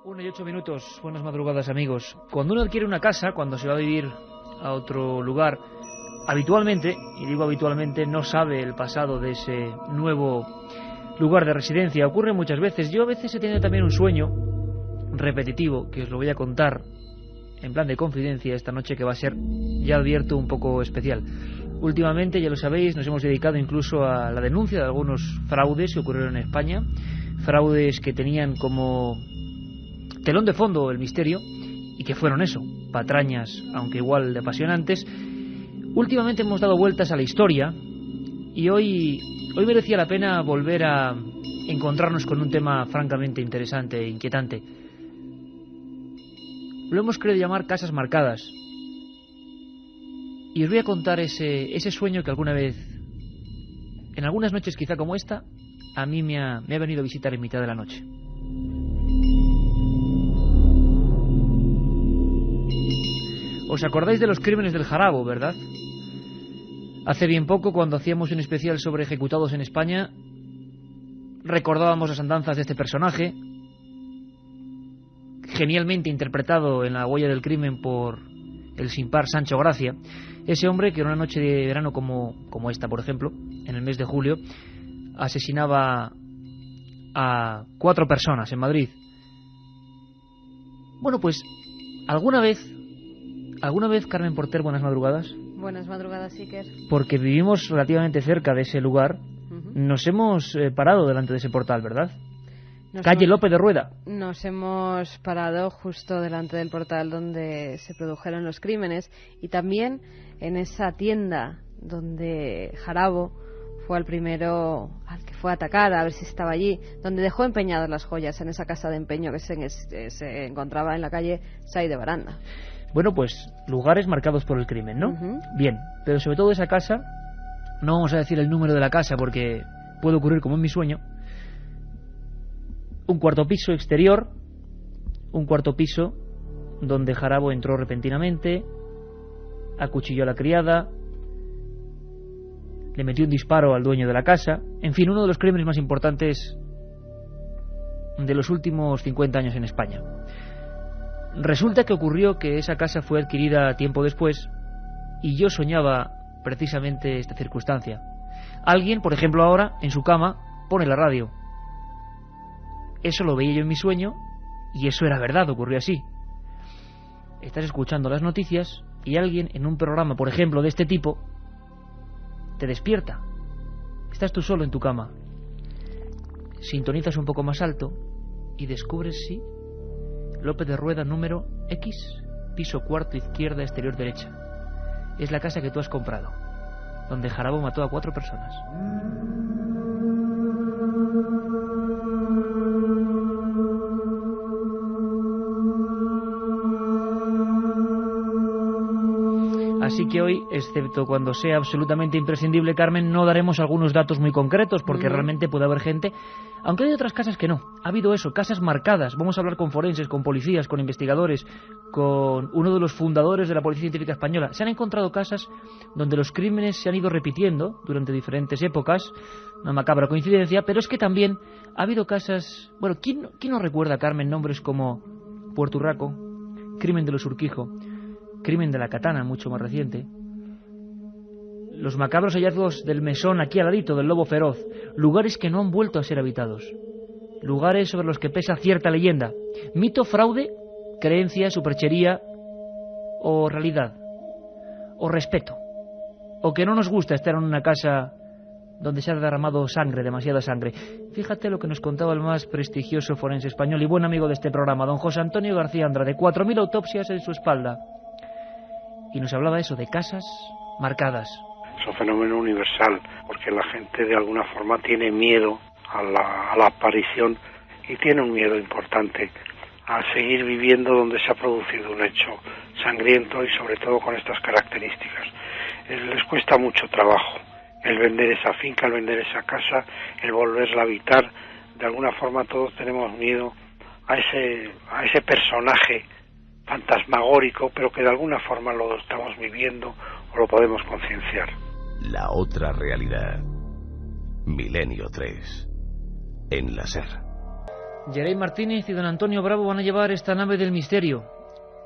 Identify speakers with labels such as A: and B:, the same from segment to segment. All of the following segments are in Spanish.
A: 1:08. Buenas madrugadas, amigos. Cuando uno adquiere una casa, cuando se va a vivir a otro lugar, habitualmente, y digo habitualmente, no sabe el pasado de ese nuevo lugar de residencia. Ocurre muchas veces. Yo a veces he tenido también un sueño repetitivo, que os lo voy a contar en plan de confidencia esta noche, que va a ser, ya advierto, un poco especial. Últimamente, ya lo sabéis, nos hemos dedicado incluso a la denuncia de algunos fraudes que ocurrieron en España, fraudes que tenían como telón de fondo el misterio, y que fueron eso, patrañas, aunque igual de apasionantes. Últimamente hemos dado vueltas a la historia, y hoy merecía la pena volver a encontrarnos con un tema francamente interesante e inquietante. Lo hemos querido llamar casas marcadas, y os voy a contar ese sueño que alguna vez, en algunas noches quizá como esta, a mí me ha venido a visitar en mitad de la noche. ¿Os acordáis de los crímenes del Jarabo, verdad? Hace bien poco, cuando hacíamos un especial sobre ejecutados en España, recordábamos las andanzas de este personaje, genialmente interpretado en La huella del crimen por el sin par Sancho Gracia. Ese hombre que en una noche de verano como esta, por ejemplo, en el mes de julio, asesinaba a 4 personas en Madrid. Bueno, pues alguna vez, Carmen Porter, buenas madrugadas.
B: Buenas madrugadas, Iker.
A: Porque vivimos relativamente cerca de ese lugar. Nos hemos parado delante de ese portal, ¿verdad? Calle López de Rueda.
B: Nos hemos parado justo delante del portal donde se produjeron los crímenes, y también en esa tienda donde Jarabo fue el primero al que fue a atacar, a ver si estaba allí, donde dejó empeñadas las joyas, en esa casa de empeño que se encontraba en la calle Say de Baranda.
A: Bueno, pues lugares marcados por el crimen, ¿no? Bien, pero sobre todo esa casa, no vamos a decir el número de la casa porque puede ocurrir como en mi sueño. Un cuarto piso exterior, un cuarto piso donde Jarabo entró repentinamente, acuchilló a la criada, le metió un disparo al dueño de la casa. En fin, uno de los crímenes más importantes de los últimos 50 años en España. Resulta que ocurrió que esa casa fue adquirida tiempo después, y yo soñaba precisamente esta circunstancia. Alguien, por ejemplo ahora, en su cama, pone la radio. Eso lo veía yo en mi sueño, y eso era verdad, ocurrió así. Estás escuchando las noticias y alguien en un programa, por ejemplo, de este tipo, te despierta. Estás tú solo en tu cama. Sintonizas un poco más alto y descubres, sí, López de Rueda número X, piso cuarto izquierda, exterior derecha. Es la casa que tú has comprado, donde Jarabo mató a 4 personas. Así que hoy, excepto cuando sea absolutamente imprescindible, Carmen, no daremos algunos datos muy concretos, porque realmente puede haber gente, aunque hay otras casas que no. Ha habido eso, casas marcadas. Vamos a hablar con forenses, con policías, con investigadores, con uno de los fundadores de la Policía Científica Española. Se han encontrado casas donde los crímenes se han ido repitiendo durante diferentes épocas, una macabra coincidencia, pero es que también ha habido casas... Bueno, ¿quién no recuerda, Carmen, nombres como Puerto Urraco, crimen de los Urquijo, crimen de la Katana, mucho más reciente, los macabros hallazgos del Mesón aquí al ladito, del Lobo Feroz, lugares que no han vuelto a ser habitados, lugares sobre los que pesa cierta leyenda, mito, fraude, creencia, superchería, o realidad, o respeto, o que no nos gusta estar en una casa donde se ha derramado sangre, demasiada sangre. Fíjate lo que nos contaba el más prestigioso forense español y buen amigo de este programa, don José Antonio García Andrade, 4.000 autopsias en su espalda. Y nos hablaba eso de casas marcadas.
C: Es un fenómeno universal, porque la gente de alguna forma tiene miedo a la aparición, y tiene un miedo importante a seguir viviendo donde se ha producido un hecho sangriento y sobre todo con estas características. Les cuesta mucho trabajo el vender esa finca, el vender esa casa, el volverla a habitar. De alguna forma todos tenemos miedo a ese personaje fantasmagórico, pero que de alguna forma lo estamos viviendo o lo podemos concienciar.
D: La otra realidad. Milenio 3. En la SER.
A: Geray Martínez y don Antonio Bravo van a llevar esta nave del misterio.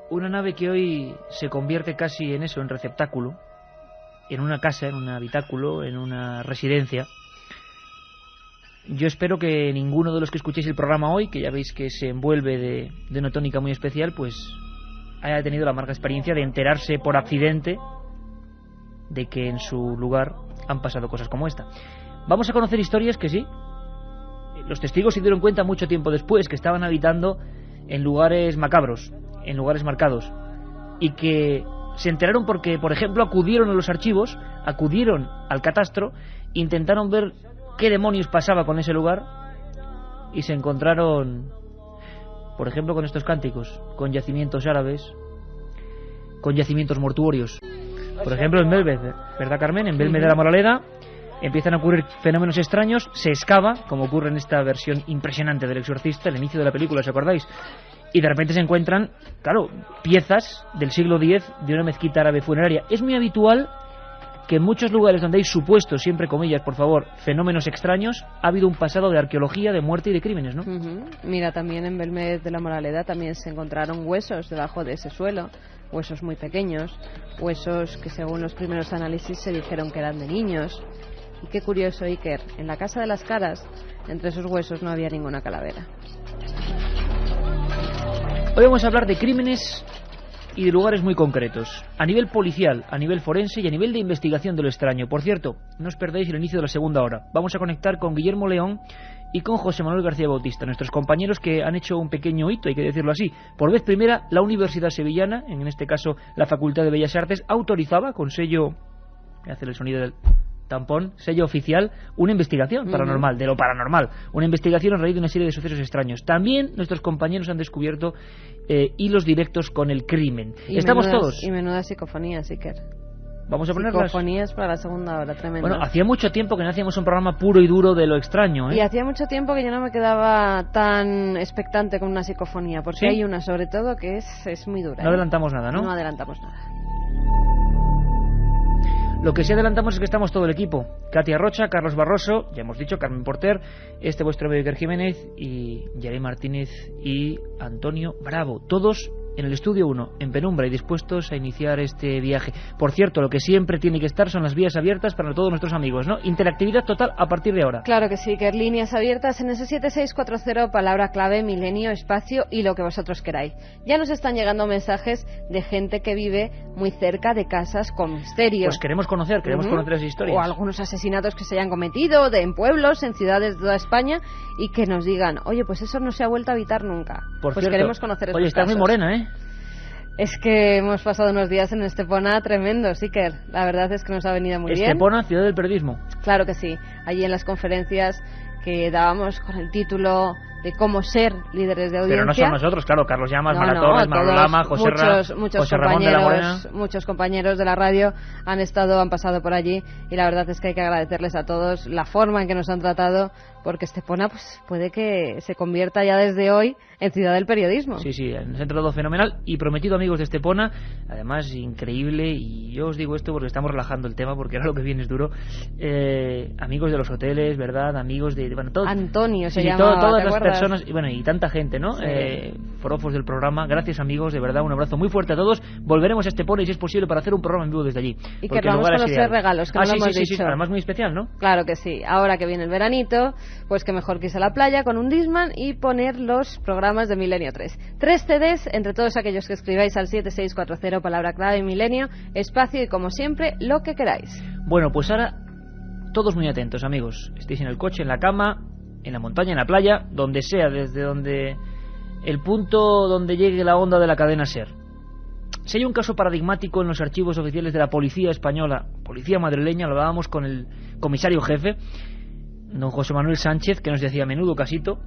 A: Una nave que hoy se convierte casi en eso, en receptáculo, en una casa, en un habitáculo, en una residencia. Yo espero que ninguno de los que escuchéis el programa hoy, que ya veis que se envuelve de una tónica muy especial, pues haya tenido la amarga experiencia de enterarse por accidente de que en su lugar han pasado cosas como esta. Vamos a conocer historias que sí, los testigos se dieron cuenta mucho tiempo después que estaban habitando en lugares macabros, en lugares marcados, y que se enteraron porque, por ejemplo, acudieron a los archivos, acudieron al catastro, intentaron ver qué demonios pasaba con ese lugar y se encontraron, por ejemplo, con estos cánticos, con yacimientos árabes, con yacimientos mortuorios. Por ejemplo, en Belmed, ¿verdad, Carmen? En Belmed de la Moraleda empiezan a ocurrir fenómenos extraños, se excava, como ocurre en esta versión impresionante del Exorcista, el inicio de la película, ¿os acordáis? Y de repente se encuentran, claro, piezas del siglo X de una mezquita árabe funeraria. Es muy habitual que en muchos lugares donde hay supuestos, siempre comillas, por favor, fenómenos extraños, ha habido un pasado de arqueología, de muerte y de crímenes, ¿no?
B: Mira, también en Belmed de la Moraleda también se encontraron huesos debajo de ese suelo, huesos muy pequeños, huesos que según los primeros análisis se dijeron que eran de niños. Y qué curioso, Iker, en la Casa de las Caras, entre esos huesos no había ninguna calavera.
A: Hoy vamos a hablar de crímenes y de lugares muy concretos, a nivel policial, a nivel forense y a nivel de investigación de lo extraño. Por cierto, no os perdáis el inicio de la segunda hora. Vamos a conectar con Guillermo León y con José Manuel García Bautista, nuestros compañeros que han hecho un pequeño hito, hay que decirlo así. Por vez primera, la Universidad Sevillana, en este caso la Facultad de Bellas Artes, autorizaba con sello, voy a hacer el sonido del tampón, sello oficial, una investigación paranormal, de lo paranormal, una investigación a raíz de una serie de sucesos extraños. También nuestros compañeros han descubierto hilos directos con el crimen. ¿Estamos todos?
B: Y menudas psicofonías, Iker.
A: Vamos a ponerlas.
B: Psicofonías para la segunda hora, tremendo.
A: Bueno, hacía mucho tiempo que no hacíamos un programa puro y duro de lo extraño, ¿eh?
B: Y hacía mucho tiempo que yo no me quedaba tan expectante con una psicofonía, porque
A: ¿sí?
B: Hay una sobre todo que es muy dura.
A: No adelantamos nada, ¿no?
B: No adelantamos nada.
A: Lo que sí adelantamos es que estamos todo el equipo. Katia Rocha, Carlos Barroso, ya hemos dicho, Carmen Porter, vuestro Iker Jiménez y Geray Martínez y Antonio Bravo. Todos en el estudio 1, en penumbra y dispuestos a iniciar este viaje. Por cierto, lo que siempre tiene que estar son las vías abiertas para todos nuestros amigos, ¿no? Interactividad total a partir de ahora.
B: Claro que sí, que líneas abiertas en ese 7640, palabra clave, milenio, espacio y lo que vosotros queráis. Ya nos están llegando mensajes de gente que vive muy cerca de casas con misterio.
A: Pues queremos conocer esas historias.
B: O algunos asesinatos que se hayan cometido en pueblos, en ciudades de toda España y que nos digan, oye, pues eso no se ha vuelto a habitar nunca.
A: Por
B: pues
A: cierto,
B: queremos conocer esos
A: oye, estás
B: casos.
A: muy morena, ¿eh?
B: Es que hemos pasado unos días en Estepona tremendos, Iker. La verdad es que nos ha venido muy bien.
A: Estepona, ciudad del periodismo.
B: Claro que sí. Allí en las conferencias que dábamos con el título de cómo ser líderes de audiencia.
A: Pero no son nosotros, claro, Carlos Llamas, Mara Torres, Manolo Lama, José Ramón de la Buena.
B: Muchos compañeros de la radio han pasado por allí y la verdad es que hay que agradecerles a todos la forma en que nos han tratado, porque Estepona pues puede que se convierta ya desde hoy en ciudad del periodismo.
A: Sí, nos han tratado fenomenal y prometido amigos de Estepona, además increíble, y yo os digo esto porque estamos relajando el tema, porque ahora lo que viene es duro. Amigos de los hoteles, ¿verdad? Amigos de... Bueno, todos,
B: Antonio se
A: sí,
B: llama,
A: todas
B: ¿te
A: las
B: acuerdas?
A: personas, y bueno, y tanta gente, ¿no?
B: Sí.
A: Forofos del programa, gracias amigos, de verdad, un abrazo muy fuerte a todos. Volveremos a Estepona y si es posible para hacer un programa en vivo desde allí.
B: Y que vamos con los 3 regalos, que no lo hemos dicho.
A: Sí, además muy especial, ¿no?
B: Claro que sí, ahora que viene el veranito, pues que mejor que irse a la playa con un Discman y poner los programas de Milenio 3. 3 CDs entre todos aquellos que escribáis al 7640, palabra clave, Milenio, espacio y como siempre, lo que queráis.
A: Bueno, pues ahora todos muy atentos, amigos. Estéis en el coche, en la cama, en la montaña, en la playa, donde sea, desde donde el punto donde llegue la onda de la cadena SER. Si hay un caso paradigmático en los archivos oficiales de la policía española, policía madrileña, lo hablábamos con el comisario jefe, don José Manuel Sánchez, que nos decía a menudo casito,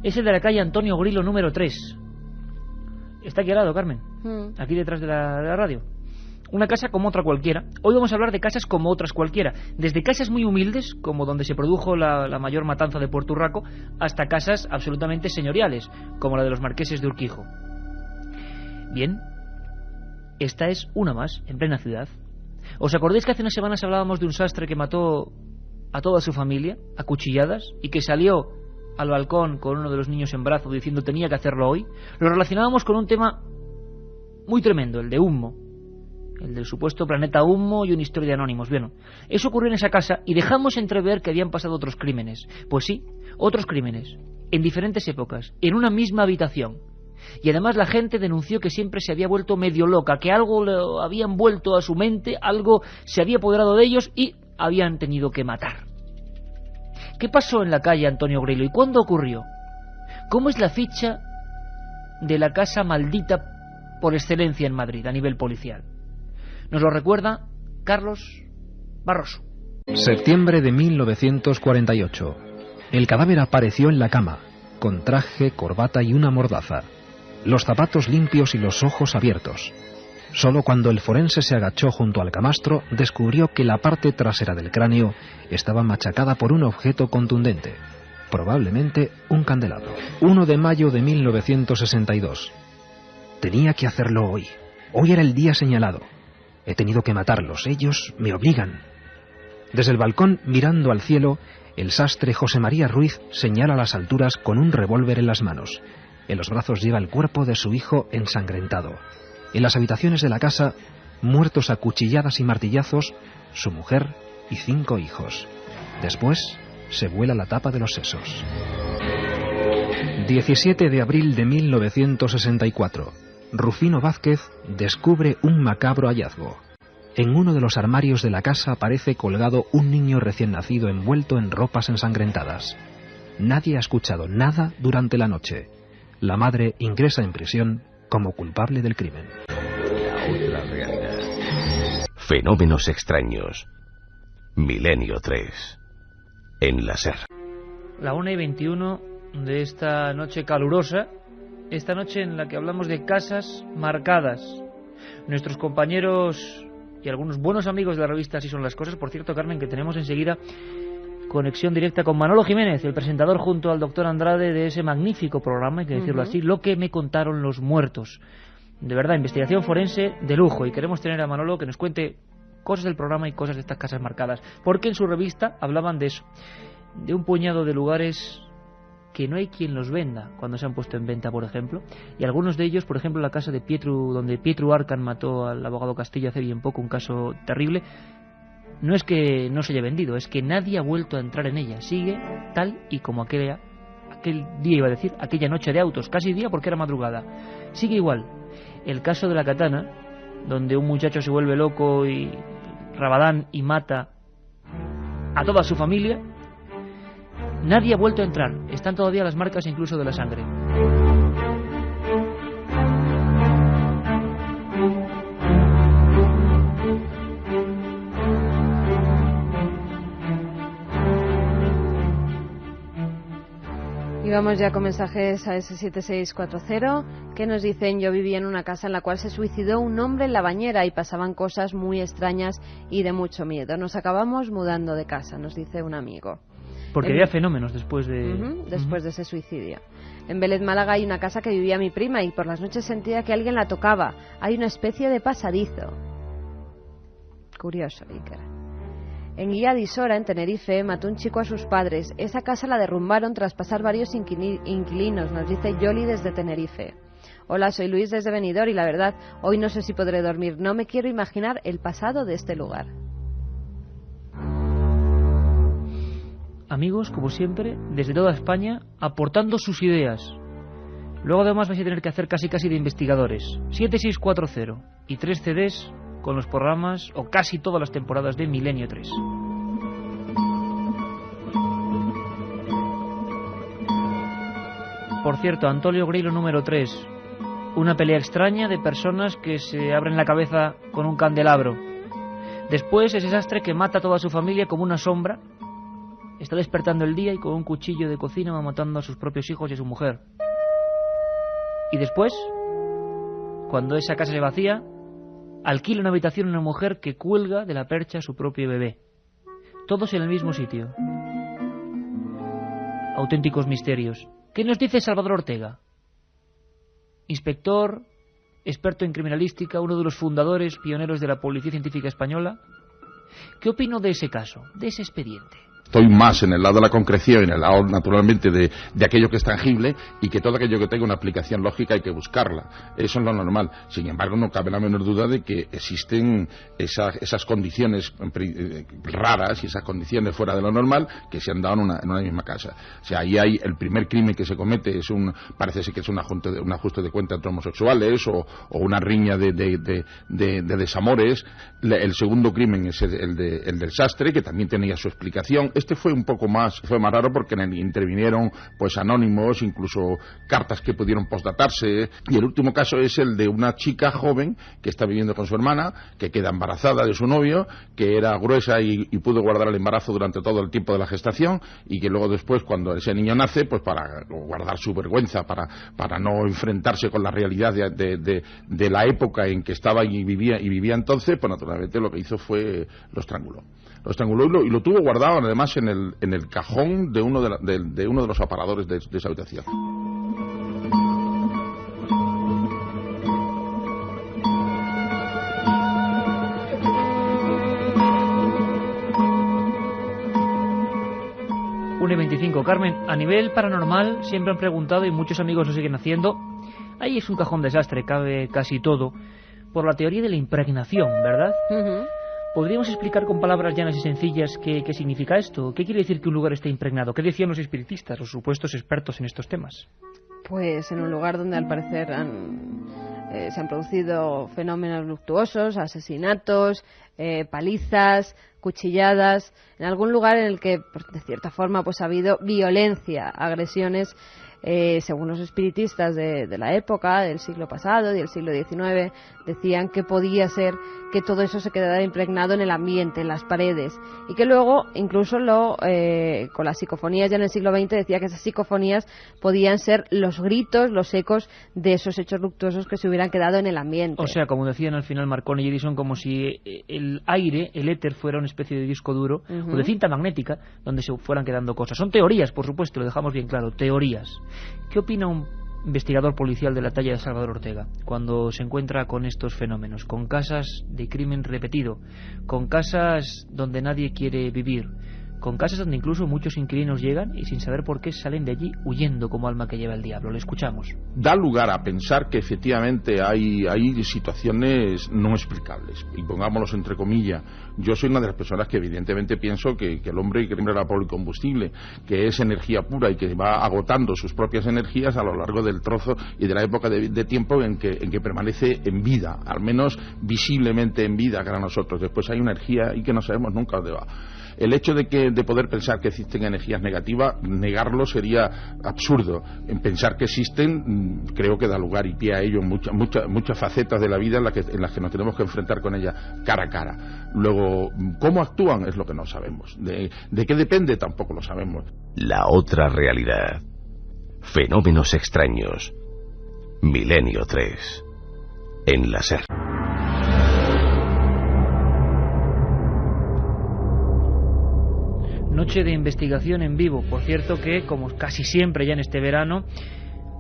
A: es el de la calle Antonio Grilo número 3. Está aquí al lado, Carmen, aquí detrás de la radio. Una casa como otra cualquiera. Hoy vamos a hablar de casas como otras cualquiera, desde casas muy humildes, como donde se produjo la mayor matanza de Puerto Urraco, hasta casas absolutamente señoriales, como la de los marqueses de Urquijo. Bien, esta es una más, en plena ciudad. ¿Os acordáis que hace unas semanas hablábamos de un sastre que mató a toda su familia, a cuchilladas, y que salió al balcón con uno de los niños en brazos diciendo tenía que hacerlo hoy, lo relacionábamos con un tema muy tremendo, el de Humo, el del supuesto planeta Humo y una historia de anónimos. Bueno, eso ocurrió en esa casa y dejamos entrever que habían pasado otros crímenes. Pues sí, otros crímenes, en diferentes épocas, en una misma habitación. Y además la gente denunció que siempre se había vuelto medio loca, que algo le habían vuelto a su mente, algo se había apoderado de ellos y habían tenido que matar. ¿Qué pasó en la calle Antonio Grilo y cuándo ocurrió? ¿Cómo es la ficha de la casa maldita por excelencia en Madrid a nivel policial? Nos lo recuerda Carlos Barroso.
D: Septiembre de 1948. El cadáver apareció en la cama, con traje, corbata y una mordaza. Los zapatos limpios y los ojos abiertos. Solo cuando el forense se agachó junto al camastro, descubrió que la parte trasera del cráneo estaba machacada por un objeto contundente, probablemente un candelabro. 1 de mayo de 1962. Tenía que hacerlo hoy. Hoy era el día señalado. He tenido que matarlos. Ellos me obligan. Desde el balcón, mirando al cielo, el sastre José María Ruiz señala las alturas con un revólver en las manos. En los brazos lleva el cuerpo de su hijo ensangrentado. En las habitaciones de la casa, muertos a cuchilladas y martillazos, su mujer y 5 hijos. Después, se vuela la tapa de los sesos. 17 de abril de 1964. Rufino Vázquez descubre un macabro hallazgo. En uno de los armarios de la casa aparece colgado un niño recién nacido envuelto en ropas ensangrentadas. Nadie ha escuchado nada durante la noche. La madre ingresa en prisión como culpable del crimen.
E: La otra realidad. Fenómenos extraños. Milenio 3. En la SER.
A: La 1:21 de esta noche calurosa, esta noche en la que hablamos de casas marcadas. Nuestros compañeros y algunos buenos amigos de la revista Así son las cosas, por cierto, Carmen, que tenemos enseguida conexión directa con Manolo Jiménez, el presentador junto al doctor Andrade de ese magnífico programa, hay que decirlo así, Lo que me contaron los muertos. De verdad, investigación forense de lujo, y queremos tener a Manolo que nos cuente cosas del programa y cosas de estas casas marcadas, porque en su revista hablaban de eso, de un puñado de lugares que no hay quien los venda cuando se han puesto en venta, por ejemplo, y algunos de ellos, por ejemplo, la casa de Pietro, donde Pietro Arcan mató al abogado Castillo hace bien poco, un caso terrible. No es que no se haya vendido, es que nadie ha vuelto a entrar en ella. Sigue tal y como aquel día, iba a decir, aquella noche de autos, casi día porque era madrugada. Sigue igual. El caso de la Katana, donde un muchacho se vuelve loco y Rabadán y mata a toda su familia, nadie ha vuelto a entrar. Están todavía las marcas incluso de la sangre.
B: Y vamos ya con mensajes a ese 7640 que nos dicen: yo vivía en una casa en la cual se suicidó un hombre en la bañera y pasaban cosas muy extrañas y de mucho miedo. Nos acabamos mudando de casa, nos dice un amigo.
A: Porque había fenómenos después de...
B: después de ese suicidio. En Vélez, Málaga, hay una casa que vivía mi prima y por las noches sentía que alguien la tocaba. Hay una especie de pasadizo. Curioso, Iker. En Guía de Isora, en Tenerife, mató un chico a sus padres. Esa casa la derrumbaron tras pasar varios inquilinos, nos dice Yoli desde Tenerife. Hola, soy Luis desde Benidorm y la verdad, hoy no sé si podré dormir. No me quiero imaginar el pasado de este lugar.
A: Amigos, como siempre, desde toda España, aportando sus ideas. Luego además vais a tener que hacer casi de investigadores. 7640 y 3 CDs con los programas o casi todas las temporadas de Milenio 3. Por cierto, Antonio Grilo número 3. Una pelea extraña de personas que se abren la cabeza con un candelabro. Después ese sastre que mata a toda su familia como una sombra. Está despertando el día y con un cuchillo de cocina va matando a sus propios hijos y a su mujer. Y después, cuando esa casa se vacía, alquila una habitación a una mujer que cuelga de la percha a su propio bebé. Todos en el mismo sitio. Auténticos misterios. ¿Qué nos dice Salvador Ortega? Inspector, experto en criminalística, uno de los fundadores, pioneros de la Policía Científica Española. ¿Qué opino de ese caso, de ese expediente?
F: Estoy más en el lado de la concreción y en el lado, naturalmente, de aquello que es tangible, y que todo aquello que tenga una aplicación lógica hay que buscarla. Eso es lo normal. Sin embargo, no cabe la menor duda de que existen esas condiciones raras y esas condiciones fuera de lo normal que se han dado en una misma casa. O sea, ahí hay el primer crimen que se comete, parece ser que es un ajuste de cuenta entre homosexuales o una riña de desamores. El segundo crimen es el del sastre, que también tenía su explicación. Este fue más raro porque intervinieron pues anónimos, incluso cartas que pudieron postdatarse. Y el último caso es el de una chica joven que está viviendo con su hermana, que queda embarazada de su novio, que era gruesa y pudo guardar el embarazo durante todo el tiempo de la gestación, y que luego después, cuando ese niño nace, pues para guardar su vergüenza, para no enfrentarse con la realidad de la época en que estaba y vivía entonces, pues naturalmente lo que hizo fue lo estranguló y lo tuvo guardado además en el cajón de uno de los aparadores de esa habitación.
A: Une 25. Carmen, a nivel paranormal siempre han preguntado, y muchos amigos lo siguen haciendo, ahí es un cajón desastre, cabe casi todo, por la teoría de la impregnación, ¿verdad? ¿Podríamos explicar con palabras llanas y sencillas qué significa esto? ¿Qué quiere decir que un lugar esté impregnado? ¿Qué decían los espiritistas, los supuestos expertos en estos temas?
B: Pues en un lugar donde al parecer se han producido fenómenos luctuosos, asesinatos, palizas, cuchilladas, en algún lugar en el que, pues, de cierta forma, pues ha habido violencia, agresiones, según los espiritistas de la época, del siglo pasado, del siglo XIX, decían que podía ser que todo eso se quedara impregnado en el ambiente, en las paredes, y que luego, incluso con las psicofonías ya en el siglo XX, decía que esas psicofonías podían ser los gritos, los ecos de esos hechos luctuosos que se hubieran quedado en el ambiente.
A: O sea, como decían al final Marconi y Edison, como si el aire, el éter, fuera una especie de disco duro o de cinta magnética donde se fueran quedando cosas. Son teorías, por supuesto, lo dejamos bien claro, teorías. ¿Qué opina un investigador policial de la talla de Salvador Ortega cuando se encuentra con estos fenómenos, con casas de crimen repetido, con casas donde nadie quiere vivir, con casas donde incluso muchos inquilinos llegan y sin saber por qué salen de allí huyendo como alma que lleva el diablo? Le escuchamos.
F: Da lugar a pensar que efectivamente hay situaciones no explicables, y pongámoslos entre comillas. Yo soy una de las personas que evidentemente pienso que el hombre era policombustible, que es energía pura y que va agotando sus propias energías a lo largo del trozo y de la época de tiempo en que permanece en vida, al menos visiblemente en vida para nosotros. Después hay una energía y que no sabemos nunca dónde va. El hecho de poder pensar que existen energías negativas, negarlo sería absurdo. En pensar que existen, creo que da lugar y pie a ello en muchas facetas de la vida en las que nos tenemos que enfrentar con ellas cara a cara. Luego, ¿cómo actúan? Es lo que no sabemos. ¿De qué depende? Tampoco lo sabemos.
E: La otra realidad. Fenómenos extraños. Milenio 3. En la SER.
A: Noche de investigación en vivo. Por cierto que, como casi siempre ya en este verano,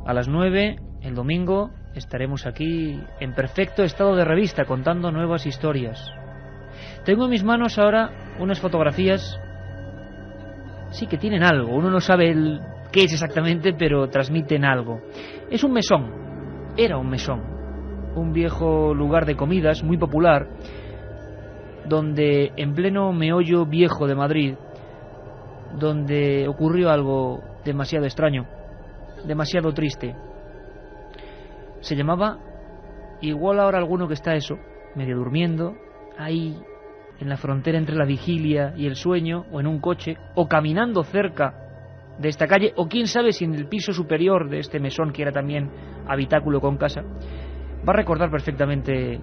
A: a las 9, el domingo, estaremos aquí en perfecto estado de revista, contando nuevas historias. Tengo en mis manos ahora unas fotografías, sí que tienen algo. Uno no sabe qué es exactamente, pero transmiten algo. Es un mesón. Era un mesón. Un viejo lugar de comidas muy popular, donde en pleno meollo viejo de Madrid, donde ocurrió algo demasiado extraño, demasiado triste. Se llamaba, igual ahora alguno que está medio durmiendo, ahí en la frontera entre la vigilia y el sueño, o en un coche, o caminando cerca de esta calle, o quién sabe si en el piso superior de este mesón, que era también habitáculo con casa, va a recordar perfectamente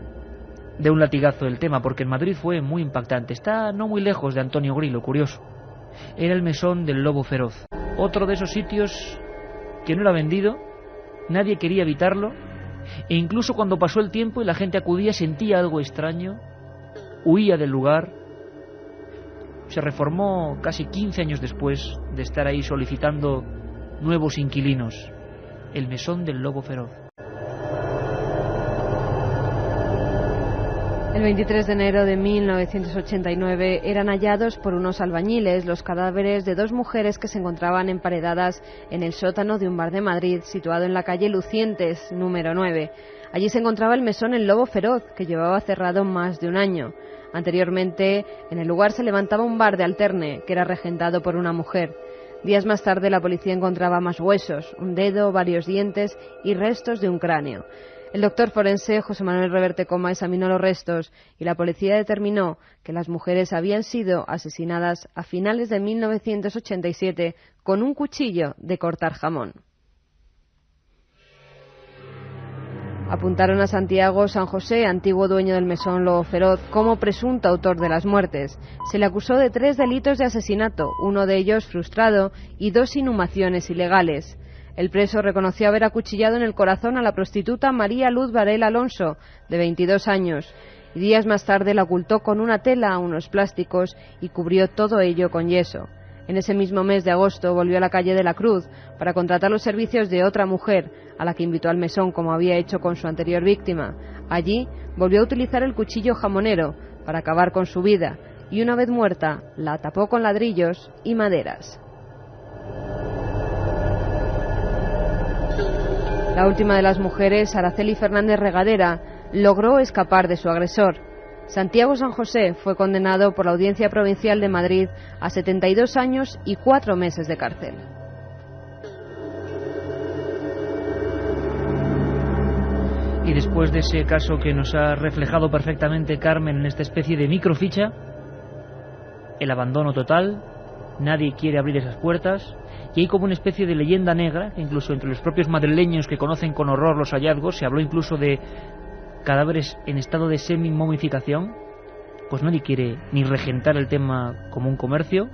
A: de un latigazo el tema, porque en Madrid fue muy impactante. Está no muy lejos de Antonio Grillo, curioso. Era el mesón del Lobo Feroz, otro de esos sitios que no era vendido, nadie quería evitarlo, e incluso cuando pasó el tiempo y la gente acudía, sentía algo extraño, huía del lugar. Se reformó casi 15 años después de estar ahí solicitando nuevos inquilinos. El mesón del Lobo Feroz.
B: El 23 de enero de 1989 eran hallados por unos albañiles los cadáveres de 2 mujeres que se encontraban emparedadas en el sótano de un bar de Madrid situado en la calle Lucientes, número 9. Allí se encontraba el mesón El Lobo Feroz, que llevaba cerrado más de un año. Anteriormente, en el lugar se levantaba un bar de alterne, que era regentado por una mujer. Días más tarde, la policía encontraba más huesos, un dedo, varios dientes y restos de un cráneo. El doctor forense José Manuel Reverte Coma examinó los restos y la policía determinó que las mujeres habían sido asesinadas a finales de 1987 con un cuchillo de cortar jamón. Apuntaron a Santiago San José, antiguo dueño del mesón Lobo Feroz, como presunto autor de las muertes. Se le acusó de 3 delitos de asesinato, uno de ellos frustrado y 2 inhumaciones ilegales. El preso reconoció haber acuchillado en el corazón a la prostituta María Luz Varela Alonso, de 22 años, y días más tarde la ocultó con una tela, unos plásticos y cubrió todo ello con yeso. En ese mismo mes de agosto volvió a la calle de la Cruz para contratar los servicios de otra mujer, a la que invitó al mesón como había hecho con su anterior víctima. Allí volvió a utilizar el cuchillo jamonero para acabar con su vida y una vez muerta la tapó con ladrillos y maderas. La última de las mujeres, Araceli Fernández Regadera, logró escapar de su agresor. Santiago San José fue condenado por la Audiencia Provincial de Madrid a 72 años y 4 meses de cárcel.
A: Y después de ese caso que nos ha reflejado perfectamente Carmen en esta especie de microficha, el abandono total, nadie quiere abrir esas puertas, y hay como una especie de leyenda negra, incluso entre los propios madrileños que conocen con horror los hallazgos, se habló incluso de cadáveres en estado de semi-momificación, pues nadie quiere ni regentar el tema como un comercio,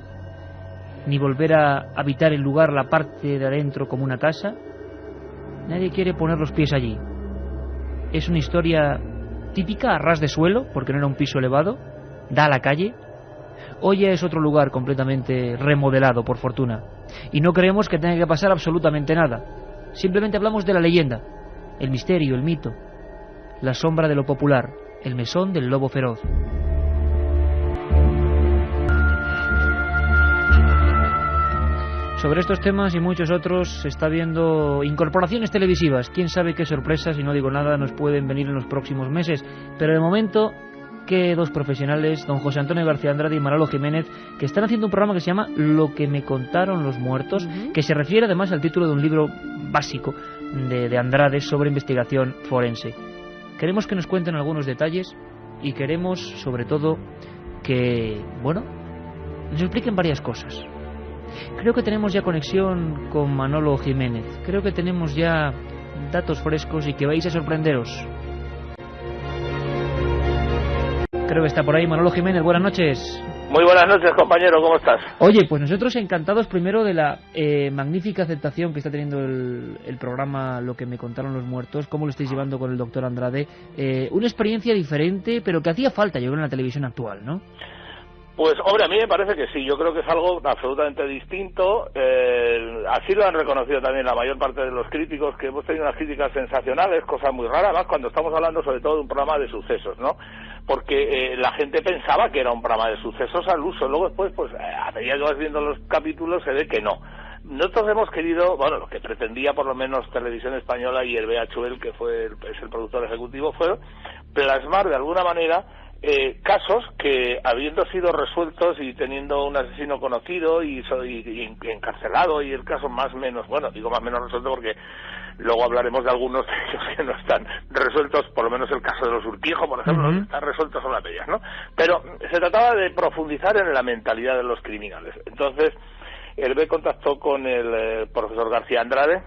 A: ni volver a habitar el lugar, la parte de adentro como una casa, nadie quiere poner los pies allí. Es una historia típica, a ras de suelo, porque no era un piso elevado, da a la calle. Hoy ya es otro lugar completamente remodelado, por fortuna. Y no creemos que tenga que pasar absolutamente nada. Simplemente hablamos de la leyenda, el misterio, el mito, la sombra de lo popular, el mesón del Lobo Feroz. Sobre estos temas y muchos otros se está viendo incorporaciones televisivas. Quién sabe qué sorpresas, y no digo nada, nos pueden venir en los próximos meses. Pero de momento, que 2 profesionales, don José Antonio García Andrade y Manolo Jiménez, que están haciendo un programa que se llama Lo que me contaron los muertos, que se refiere además al título de un libro básico de Andrade sobre investigación forense. Queremos que nos cuenten algunos detalles y queremos, sobre todo, que, bueno, nos expliquen varias cosas. Creo que tenemos ya conexión con Manolo Jiménez. Creo que tenemos ya datos frescos y que vais a sorprenderos. Creo que está por ahí Manolo Jiménez. Buenas noches.
G: Muy buenas noches, compañero. ¿Cómo estás?
A: Oye, pues nosotros encantados primero de la magnífica aceptación que está teniendo el programa Lo que me contaron los muertos. ¿Cómo lo estáis llevando con el doctor Andrade? Una experiencia diferente, pero que hacía falta, yo creo, en la televisión actual, ¿no?
G: Pues, hombre, a mí me parece que sí. Yo creo que es algo absolutamente distinto. Así lo han reconocido también la mayor parte de los críticos, que hemos tenido unas críticas sensacionales, cosa muy rara, además, cuando estamos hablando sobre todo de un programa de sucesos, ¿no? Porque la gente pensaba que era un programa de sucesos al uso. Luego después, pues, a medida que vas viendo los capítulos, se ve que no. Nosotros hemos querido, bueno, lo que pretendía por lo menos Televisión Española y el BHL, que es el productor ejecutivo, fue plasmar de alguna manera casos que, habiendo sido resueltos y teniendo un asesino conocido y encarcelado, y el caso más o menos, bueno, digo más o menos resuelto porque luego hablaremos de algunos de ellos que no están resueltos, por lo menos el caso de los Urquijo, por ejemplo, no están resueltos son las bellas, ¿no? Pero se trataba de profundizar en la mentalidad de los criminales. Entonces, el B contactó con el profesor García Andrade,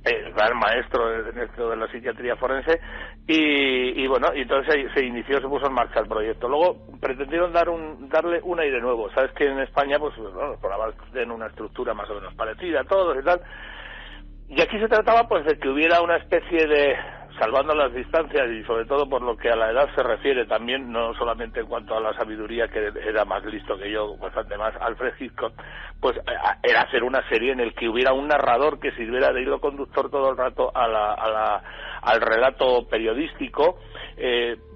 G: el gran maestro en esto de la psiquiatría forense, y bueno, y entonces se puso en marcha el proyecto. Luego pretendieron darle un aire nuevo. Sabes que en España, pues bueno, los programas tienen una estructura más o menos parecida a todos y tal, y aquí se trataba pues de que hubiera una especie de salvando las distancias y sobre todo por lo que a la edad se refiere también, no solamente en cuanto a la sabiduría, que era más listo que yo, bastante más, Alfred Hitchcock, pues era hacer una serie en el que hubiera un narrador que sirviera de hilo conductor todo el rato al relato periodístico,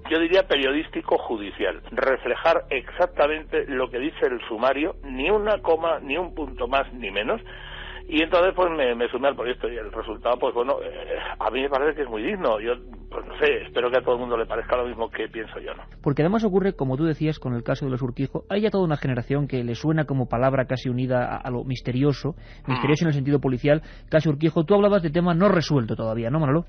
G: yo diría periodístico judicial, reflejar exactamente lo que dice el sumario, ni una coma, ni un punto más ni menos. Y entonces pues me sumé al proyecto y el resultado, pues bueno, a mí me parece que es muy digno. Yo, pues no sé, espero que a todo el mundo le parezca lo mismo que pienso yo, ¿no?
A: Porque además ocurre, como tú decías, con el caso de los Urquijo, hay ya toda una generación que le suena como palabra casi unida a lo misterioso en el sentido policial, caso Urquijo. Tú hablabas de tema no resuelto todavía, ¿no, Manolo?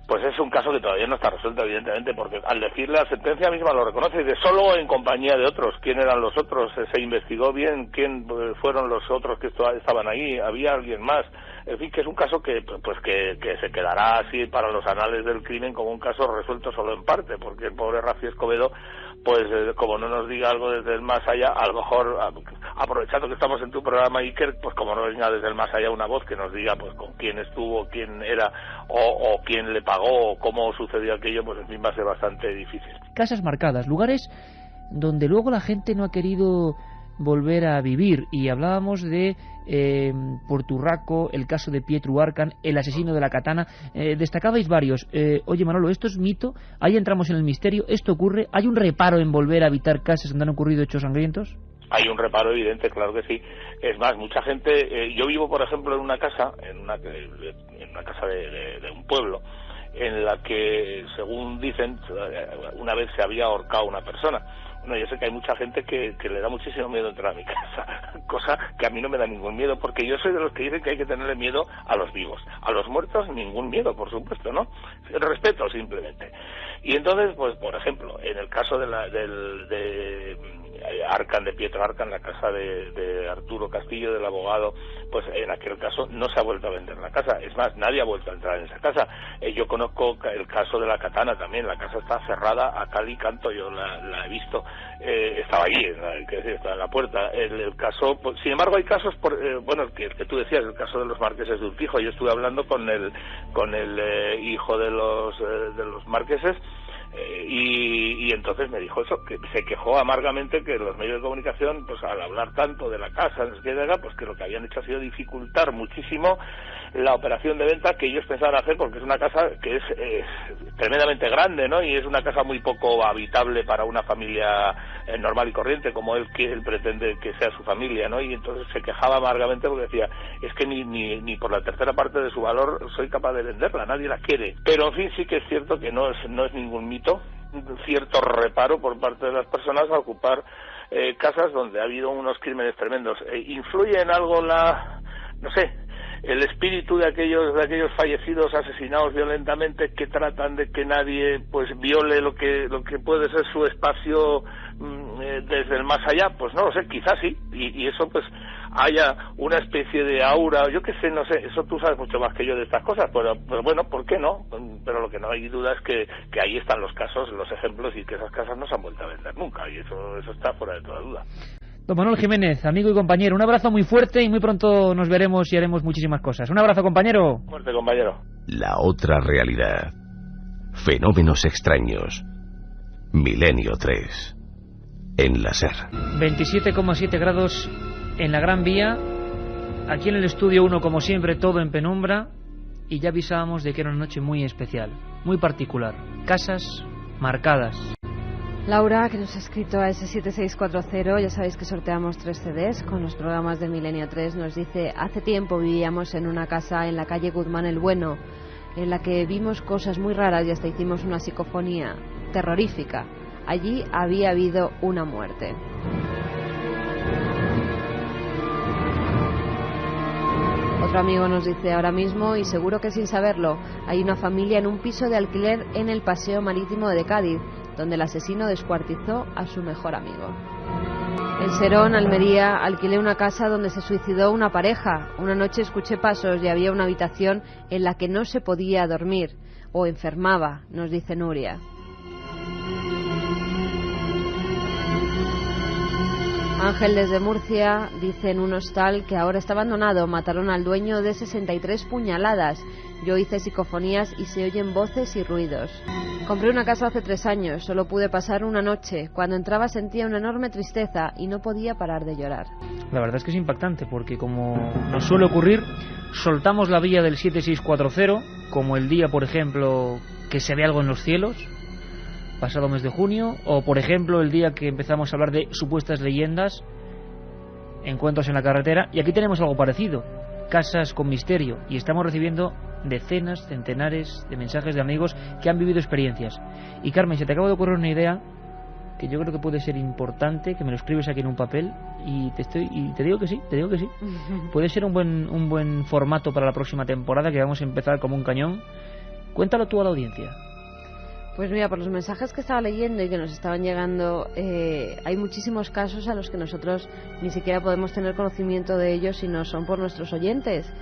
G: Pues es un caso que todavía no está resuelto, evidentemente, porque al decir la sentencia misma lo reconoce, y de solo en compañía de otros. ¿Quién eran los otros? Se investigó bien quién fueron los otros que estaban ahí, había alguien más. En fin, que es un caso que se quedará así para los anales del crimen como un caso resuelto solo en parte, porque el pobre Rafi Escobedo, pues como no nos diga algo desde el más allá, a lo mejor, aprovechando que estamos en tu programa, Iker, pues como no venga desde el más allá una voz que nos diga pues con quién estuvo, quién era, o quién le pagó, o cómo sucedió aquello, pues en fin va a ser bastante difícil.
A: Casas marcadas, lugares donde luego la gente no ha querido volver a vivir, y hablábamos de Porturraco, el caso de Pietro Arcan, el asesino de la katana, destacabais varios. Oye, Manolo, ¿esto es mito? Ahí entramos en el misterio. ¿Esto ocurre? ¿Hay un reparo en volver a habitar casas donde han ocurrido hechos sangrientos?
G: Hay un reparo evidente, claro que sí. Es más, mucha gente, yo vivo por ejemplo en una casa, en una casa de un pueblo, en la que, según dicen, una vez se había ahorcado una persona. Bueno, yo sé que hay mucha gente que le da muchísimo miedo entrar a mi casa, cosa que a mí no me da ningún miedo, porque yo soy de los que dicen que hay que tenerle miedo a los vivos. A los muertos ningún miedo, por supuesto, ¿no? El respeto, simplemente. Y entonces, pues, por ejemplo, en el caso de Arcan, de Pietro Arcan, la casa de Arturo Castillo, del abogado, pues en aquel caso no se ha vuelto a vender la casa. Es más, nadie ha vuelto a entrar en esa casa. Yo conozco el caso de la katana también. La casa está cerrada a cal y canto, yo la he visto. Estaba allí, estaba en la puerta. El caso, pues, sin embargo, hay casos, que tú decías, el caso de los marqueses de Urquijo. Yo estuve hablando con el hijo de los marqueses. Y entonces me dijo eso, que se quejó amargamente que los medios de comunicación, pues al hablar tanto de la casa, pues que lo que habían hecho ha sido dificultar muchísimo la operación de venta que ellos pensaban hacer, porque es una casa que es tremendamente grande, ¿no? Y es una casa muy poco habitable para una familia normal y corriente, como él pretende que sea su familia, ¿no? Y entonces se quejaba amargamente porque decía, es que ni por la tercera parte de su valor soy capaz de venderla, nadie la quiere. Pero en fin, sí que es cierto que no es ningún mito, un cierto reparo por parte de las personas a ocupar casas donde ha habido unos crímenes tremendos. ¿Influye en algo el espíritu de aquellos fallecidos asesinados violentamente, que tratan de que nadie pues viole lo que puede ser su espacio desde el más allá? Pues no lo sé, quizás sí, y eso pues haya una especie de aura, yo qué sé, no sé, eso tú sabes mucho más que yo de estas cosas, pero bueno, ¿por qué no? Pero lo que no hay duda es que ahí están los casos, los ejemplos, y que esas casas no se han vuelto a vender nunca, y eso está fuera de toda duda.
A: Don Manuel Jiménez, amigo y compañero, un abrazo muy fuerte, y muy pronto nos veremos y haremos muchísimas cosas. Un abrazo, compañero.
G: Fuerte, compañero.
E: La otra realidad. Fenómenos extraños. Milenio 3. En la SER.
A: 27,7 grados en la Gran Vía. Aquí en el estudio 1, como siempre, todo en penumbra. Y ya avisábamos de que era una noche muy especial, muy particular. Casas marcadas.
B: Laura, que nos ha escrito a ese 7640, ya sabéis que sorteamos 3 CDs con los programas de Milenio 3, nos dice: hace tiempo vivíamos en una casa en la calle Guzmán el Bueno, en la que vimos cosas muy raras y hasta hicimos una psicofonía terrorífica. Allí había habido una muerte. Otro amigo nos dice: ahora mismo, y seguro que sin saberlo, hay una familia en un piso de alquiler en el Paseo Marítimo de Cádiz, donde el asesino descuartizó a su mejor amigo. En Serón, Almería, alquilé una casa donde se suicidó una pareja. Una noche escuché pasos y había una habitación en la que no se podía dormir, o enfermaba, nos dice Nuria. Ángel desde Murcia dice en un hostal que ahora está abandonado. Mataron al dueño de 63 puñaladas. Yo hice psicofonías y se oyen voces y ruidos. Compré una casa hace 3 años. Solo pude pasar una noche. Cuando entraba sentía una enorme tristeza y no podía parar de llorar.
A: La verdad es que es impactante porque, como nos suele ocurrir, soltamos la vía del 7640, como el día, por ejemplo, que se ve algo en los cielos, pasado mes de junio, o por ejemplo el día que empezamos a hablar de supuestas leyendas, encuentros en la carretera, y aquí tenemos algo parecido, casas con misterio, y estamos recibiendo decenas, centenares de mensajes de amigos que han vivido experiencias. Y Carmen, se te acaba de ocurrir una idea que yo creo que puede ser importante, que me lo escribes aquí en un papel, y te digo que sí, puede ser un buen formato para la próxima temporada, que vamos a empezar como un cañón. Cuéntalo tú a la audiencia.
B: Pues mira, por los mensajes que estaba leyendo y que nos estaban llegando, hay muchísimos casos a los que nosotros ni siquiera podemos tener conocimiento de ellos si no son por nuestros oyentes.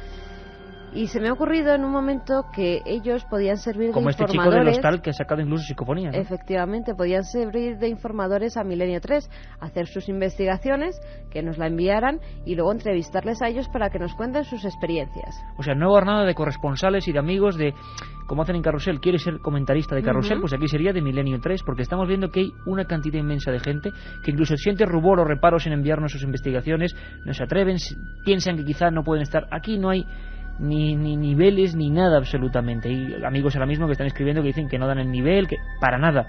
B: Y se me ha ocurrido en un momento que ellos podían servir
A: como
B: de
A: este
B: informadores.
A: Chico del hostal que ha sacado incluso psicofonía, ¿no?
B: Efectivamente, podían servir de informadores a Milenio 3, hacer sus investigaciones, que nos la enviaran y luego entrevistarles a ellos para que nos cuenten sus experiencias.
A: O sea, no haber nada de corresponsales y de amigos de, como hacen en Carrusel, ¿quieres ser comentarista de Carrusel? Pues aquí sería de Milenio 3, porque estamos viendo que hay una cantidad inmensa de gente que incluso siente rubor o reparos en enviarnos sus investigaciones, no se atreven, piensan que quizá no pueden estar. Aquí no hay ni niveles ni nada absolutamente. Hay amigos ahora mismo que están escribiendo que dicen que no dan el nivel, que para nada.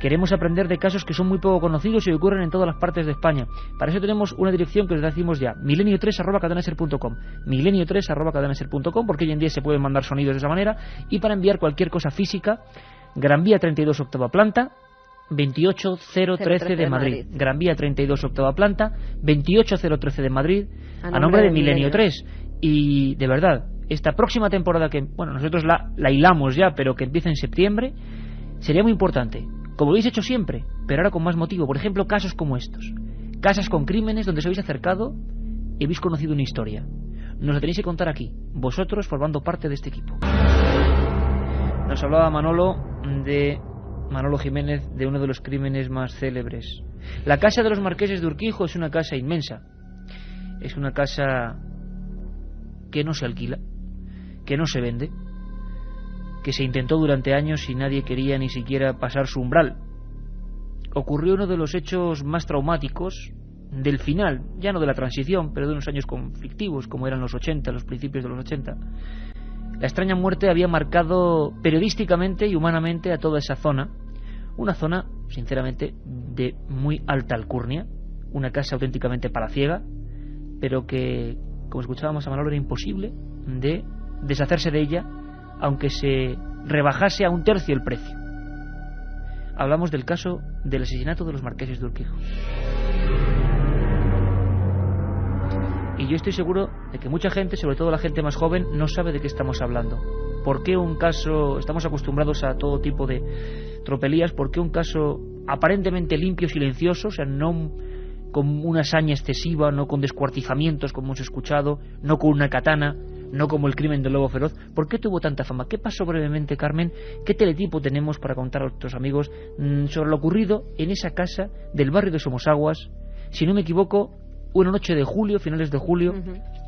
A: Queremos aprender de casos que son muy poco conocidos y ocurren en todas las partes de España. Para eso tenemos una dirección que os decimos ya, milenio3@cadenaser.com, milenio3@cadenaser.com, porque hoy en día se pueden mandar sonidos de esa manera, y para enviar cualquier cosa física, Gran Vía 32, octava planta, 28013 de Madrid. Gran Vía 32, octava planta, 28013 de Madrid, a nombre de Milenio 3. Y de verdad, esta próxima temporada, que bueno, nosotros la hilamos ya, pero que empieza en septiembre, sería muy importante, como lo habéis hecho siempre, pero ahora con más motivo. Por ejemplo, casos como estos, casas con crímenes donde os habéis acercado y habéis conocido una historia. Nos lo tenéis que contar aquí, vosotros formando parte de este equipo. Nos hablaba Manolo Jiménez de uno de los crímenes más célebres. La casa de los Marqueses de Urquijo es una casa inmensa. Es una casa que no se alquila, que no se vende, que se intentó durante años y nadie quería ni siquiera pasar su umbral. Ocurrió uno de los hechos más traumáticos del final, ya no de la transición, pero de unos años conflictivos como eran los 80, los principios de los 80. La extraña muerte había marcado periodísticamente y humanamente a toda esa zona, una zona, sinceramente, de muy alta alcurnia, una casa auténticamente palaciega, pero que, como escuchábamos a Manolo, era imposible de deshacerse de ella, aunque se rebajase a 1/3 el precio. Hablamos del caso del asesinato de los Marqueses de Urquijo. Y yo estoy seguro de que mucha gente, sobre todo la gente más joven, no sabe de qué estamos hablando. ¿Por qué un caso, estamos acostumbrados a todo tipo de tropelías, por qué un caso aparentemente limpio, silencioso, o sea, no con una hazaña excesiva, no con descuartizamientos como hemos escuchado, no con una katana, no como el crimen del lobo feroz? ¿Por qué tuvo tanta fama? ¿Qué pasó brevemente, Carmen? ¿Qué teletipo tenemos para contar a nuestros amigos sobre lo ocurrido en esa casa del barrio de Somosaguas, si no me equivoco, una noche de julio, finales de julio,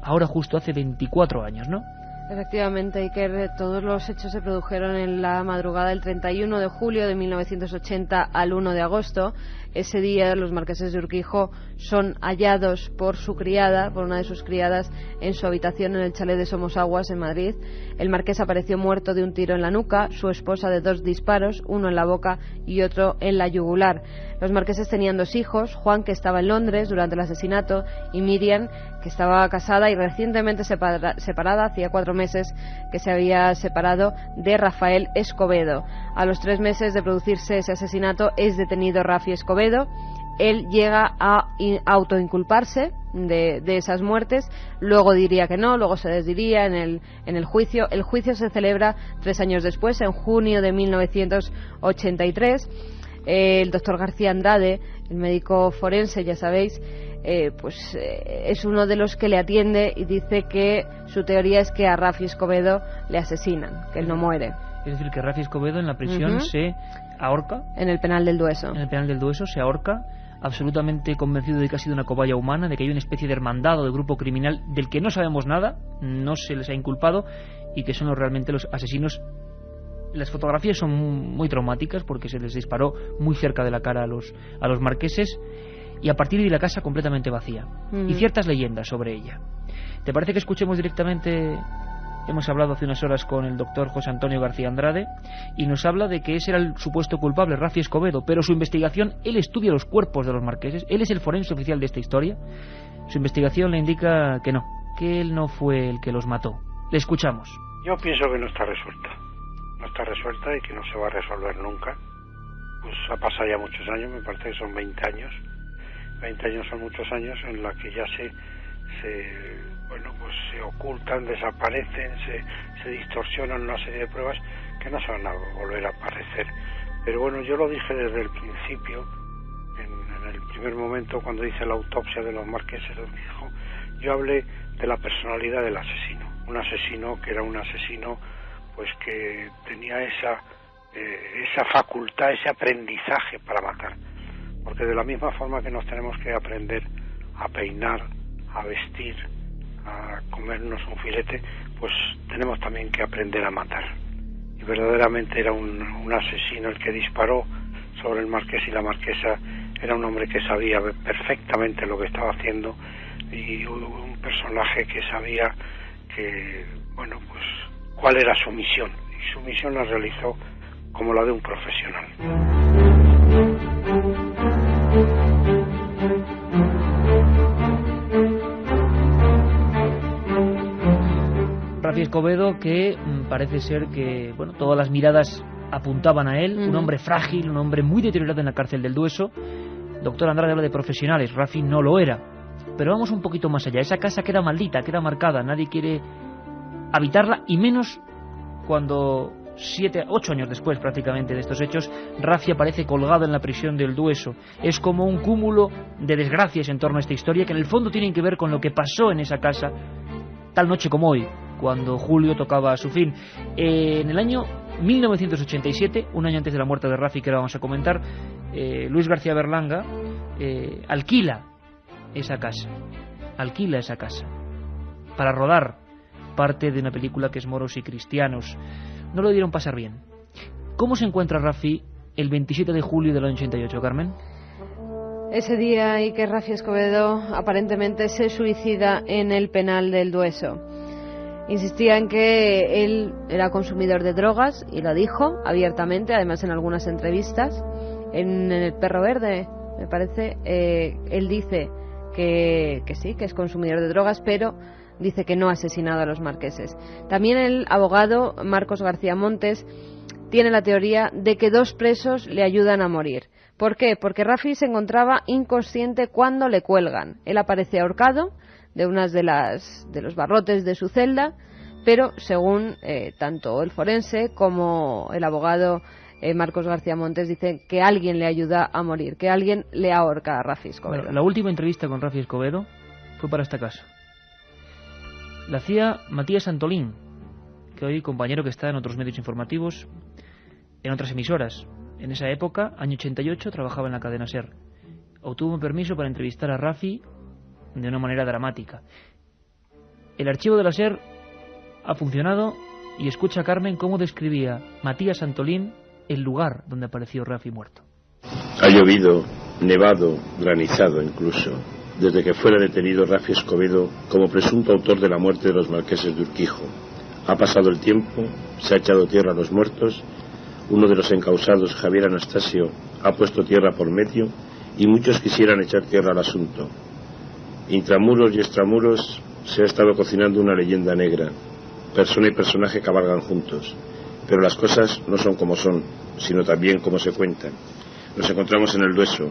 A: ahora justo hace 24 años, ¿no?
B: Efectivamente, Iker, todos los hechos se produjeron en la madrugada del 31 de julio de 1980 al 1 de agosto. Ese día los Marqueses de Urquijo son hallados por su criada, por una de sus criadas, en su habitación en el chalet de Somosaguas, en Madrid. El marqués apareció muerto de un tiro en la nuca, su esposa de 2 disparos, uno en la boca y otro en la yugular. Los marqueses tenían 2 hijos, Juan, que estaba en Londres durante el asesinato, y Miriam, que estaba casada y recientemente separada, hacía 4 meses que se había separado de Rafael Escobedo. A los 3 meses de producirse ese asesinato es detenido Rafi Escobedo. Él llega a autoinculparse de esas muertes, luego diría que no, luego se desdiría en el juicio. El juicio se celebra 3 años después, en junio de 1983. El doctor García Andrade, el médico forense, ya sabéis, es uno de los que le atiende y dice que su teoría es que a Rafi Escobedo le asesinan, que él no muere.
A: Es decir, que Rafi Escobedo en la prisión se ahorca.
B: En el penal del Dueso.
A: En el penal del Dueso se ahorca absolutamente convencido de que ha sido una cobaya humana, de que hay una especie de hermandad o de grupo criminal del que no sabemos nada, no se les ha inculpado, y que son realmente los asesinos. Las fotografías son muy traumáticas porque se les disparó muy cerca de la cara a los marqueses, y a partir de ahí la casa completamente vacía, y ciertas leyendas sobre ella. ¿Te parece que escuchemos directamente? Hemos hablado hace unas horas con el doctor José Antonio García Andrade y nos habla de que ese era el supuesto culpable, Rafi Escobedo, pero su investigación, él estudia los cuerpos de los marqueses, él es el forense oficial de esta historia. Su investigación le indica que no, que él no fue el que los mató. Le escuchamos.
C: Yo pienso que no está resuelta. No está resuelta y que no se va a resolver nunca. Pues ha pasado ya muchos años, me parece que son 20 años. 20 años son muchos años en la que ya se ocultan, desaparecen, se distorsionan una serie de pruebas que no se van a volver a aparecer. Pero bueno, yo lo dije desde el principio, en el primer momento cuando hice la autopsia de los marqueses de Urquijo, yo hablé de la personalidad del asesino. Un asesino que era un asesino pues que tenía esa facultad, ese aprendizaje para matar. Porque de la misma forma que nos tenemos que aprender a peinar, a vestir, a comernos un filete, pues tenemos también que aprender a matar. Y verdaderamente era un asesino el que disparó sobre el marqués y la marquesa. Era un hombre que sabía perfectamente lo que estaba haciendo y un personaje que sabía que, bueno, pues cuál era su misión. Y su misión la realizó como la de un profesional.
A: Rafi Escobedo, que parece ser que, bueno, todas las miradas apuntaban a él, un hombre frágil, un hombre muy deteriorado en la cárcel del Dueso. Doctor Andrade habla de profesionales, Rafi no lo era. Pero vamos un poquito más allá. Esa casa queda maldita, queda marcada, nadie quiere habitarla, y menos cuando 8 años después prácticamente de estos hechos, Rafi aparece colgado en la prisión del Dueso. Es como un cúmulo de desgracias en torno a esta historia que en el fondo tienen que ver con lo que pasó en esa casa tal noche como hoy, cuando julio tocaba a su fin. En el año 1987, un año antes de la muerte de Rafi, que ahora vamos a comentar, Luis García Berlanga alquila esa casa para rodar parte de una película que es Moros y Cristianos. No lo dieron pasar bien. ¿Cómo se encuentra Rafi el 27 de julio del año 88, Carmen?
B: Ese día en que Rafi Escobedo aparentemente se suicida en el penal del Dueso. Insistía en que él era consumidor de drogas y lo dijo abiertamente, además en algunas entrevistas. En El Perro Verde, me parece, él dice que sí, que es consumidor de drogas, pero dice que no ha asesinado a los marqueses. También el abogado Marcos García Montes tiene la teoría de que 2 presos le ayudan a morir. ¿Por qué? Porque Rafi se encontraba inconsciente cuando le cuelgan. Él aparece ahorcado de unas de los barrotes de su celda, pero según tanto el forense como el abogado Marcos García Montes dicen que alguien le ayuda a morir, que alguien le ahorca a Rafi Escobedo.
A: Bueno, la última entrevista con Rafi Escobedo fue para esta casa. La hacía Matías Antolín, que hoy compañero que está en otros medios informativos, en otras emisoras. En esa época, año 88, trabajaba en la cadena SER. Obtuvo un permiso para entrevistar a Rafi de una manera dramática. El archivo de la SER ha funcionado y escucha, Carmen, cómo describía Matías Antolín el lugar donde apareció Rafi muerto.
H: Ha llovido, nevado, granizado incluso, desde que fuera detenido Rafi Escobedo como presunto autor de la muerte de los marqueses de Urquijo. Ha pasado el tiempo, se ha echado tierra a los muertos, uno de los encausados, Javier Anastasio, ha puesto tierra por medio y muchos quisieran echar tierra al asunto. Intramuros y extramuros se ha estado cocinando una leyenda negra. Persona y personaje cabalgan juntos, pero las cosas no son como son, sino también como se cuentan. Nos encontramos en el Dueso,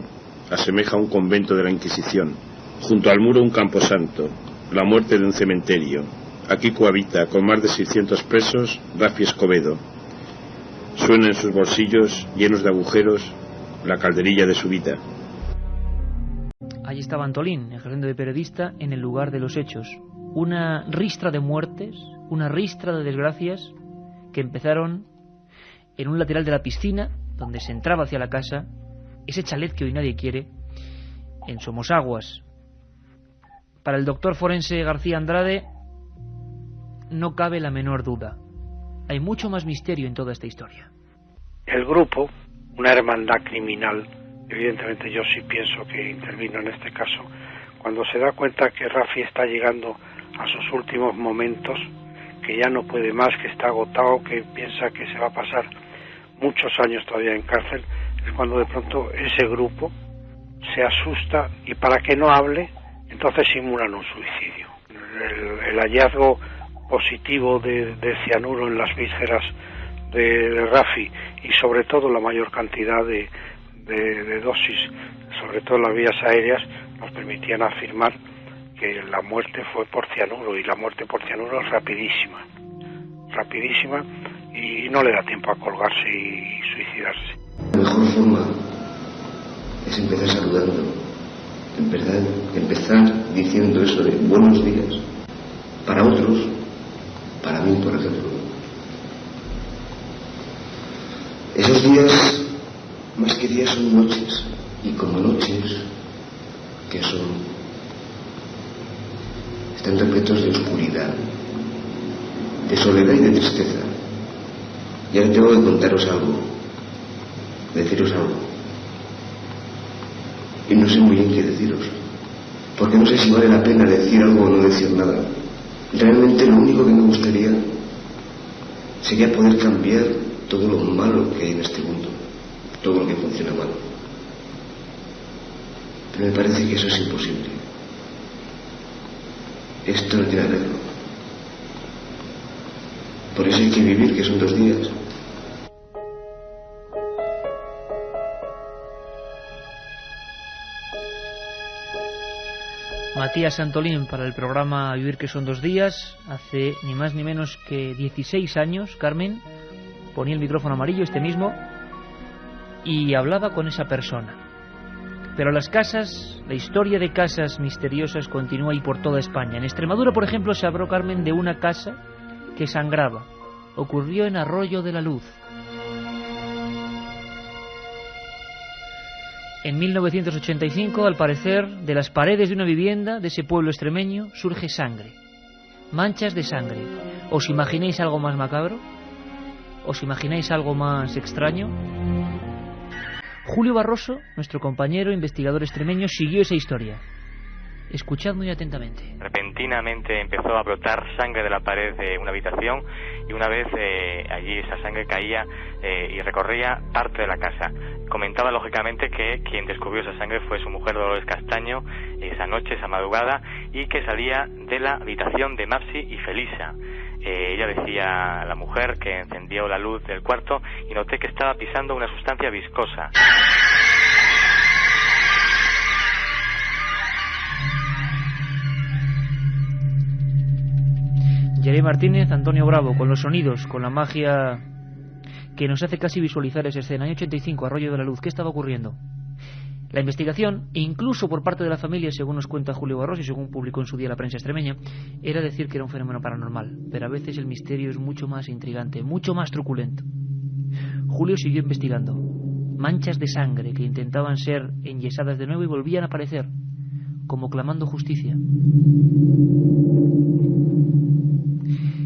H: asemeja a un convento de la Inquisición. Junto al muro un camposanto, la muerte de un cementerio. Aquí cohabita con más de 600 presos Rafi Escobedo. Suena en sus bolsillos, llenos de agujeros, la calderilla de su vida.
A: Allí estaba Antolín, ejerciendo de periodista en el lugar de los hechos. Una ristra de muertes, una ristra de desgracias que empezaron en un lateral de la piscina, donde se entraba hacia la casa, ese chalet que hoy nadie quiere, en Somosaguas. Para el doctor forense García Andrade no cabe la menor duda. Hay mucho más misterio en toda esta historia.
C: El grupo, una hermandad criminal, evidentemente yo sí pienso que intervino en este caso, cuando se da cuenta que Rafi está llegando a sus últimos momentos, que ya no puede más, que está agotado, que piensa que se va a pasar muchos años todavía en cárcel, es cuando de pronto ese grupo se asusta y para que no hable, entonces simulan un suicidio. El hallazgo positivo de cianuro en las vísceras de Rafi y sobre todo la mayor cantidad de dosis, sobre todo en las vías aéreas, nos permitían afirmar que la muerte fue por cianuro, y la muerte por cianuro es rapidísima y no le da tiempo a colgarse y suicidarse.
I: La mejor forma es empezar saludando, empezar diciendo eso de buenos días. Para otros, para mí por ejemplo, esos días más que días son noches, y como noches que son, están repletos de oscuridad, de soledad y de tristeza. Y ahora tengo que contaros algo, deciros algo, y no sé muy bien qué deciros, porque no sé si vale la pena decir algo o no decir nada. Realmente lo único que me gustaría sería poder cambiar todo lo malo que hay en este mundo, todo lo que funciona mal. Pero me parece que eso es imposible. Esto no tiene arreglo. Por eso hay que vivir, que son 2 días.
A: Matías Santolín para el programa Vivir, que son 2 días. Hace ni más ni menos que 16 años, Carmen ponía el micrófono amarillo, este mismo, y hablaba con esa persona. Pero las casas, la historia de casas misteriosas continúa ahí por toda España. En Extremadura, por ejemplo, se habló, Carmen, de una casa que sangraba. Ocurrió en Arroyo de la Luz. En 1985, al parecer, de las paredes de una vivienda de ese pueblo extremeño surge sangre. Manchas de sangre. ¿Os imagináis algo más macabro? ¿Os imagináis algo más extraño? Julio Barroso, nuestro compañero investigador extremeño, siguió esa historia. Escuchad muy atentamente.
J: Repentinamente empezó a brotar sangre de la pared de una habitación y una vez allí esa sangre caía y recorría parte de la casa. Comentaba lógicamente que quien descubrió esa sangre fue su mujer Dolores Castaño esa noche, esa madrugada, y que salía de la habitación de Mapsi y Felisa. Ella decía a la mujer que encendió la luz del cuarto y noté que estaba pisando una sustancia viscosa.
A: Jeremy Martínez, Antonio Bravo, con los sonidos, con la magia que nos hace casi visualizar esa escena. Año 85, Arroyo de la Luz. ¿Qué estaba ocurriendo? La investigación, incluso por parte de la familia, según nos cuenta Julio Barroso y según publicó en su día la prensa extremeña, era decir que era un fenómeno paranormal. Pero a veces el misterio es mucho más intrigante, mucho más truculento. Julio siguió investigando. Manchas de sangre que intentaban ser enyesadas de nuevo y volvían a aparecer, como clamando justicia.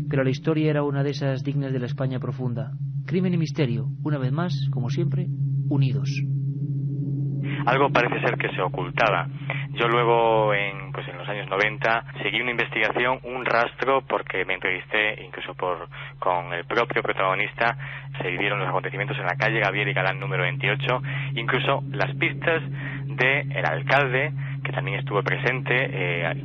A: Pero la historia era una de esas dignas de la España profunda. Crimen y misterio, una vez más, como siempre, unidos.
J: Algo parece ser que se ocultaba. Yo luego, en los años 90, seguí una investigación, un rastro, porque me entrevisté incluso con el propio protagonista. Se vivieron los acontecimientos en la calle Gabriel y Galán número 28, incluso las pistas del alcalde, que también estuvo presente.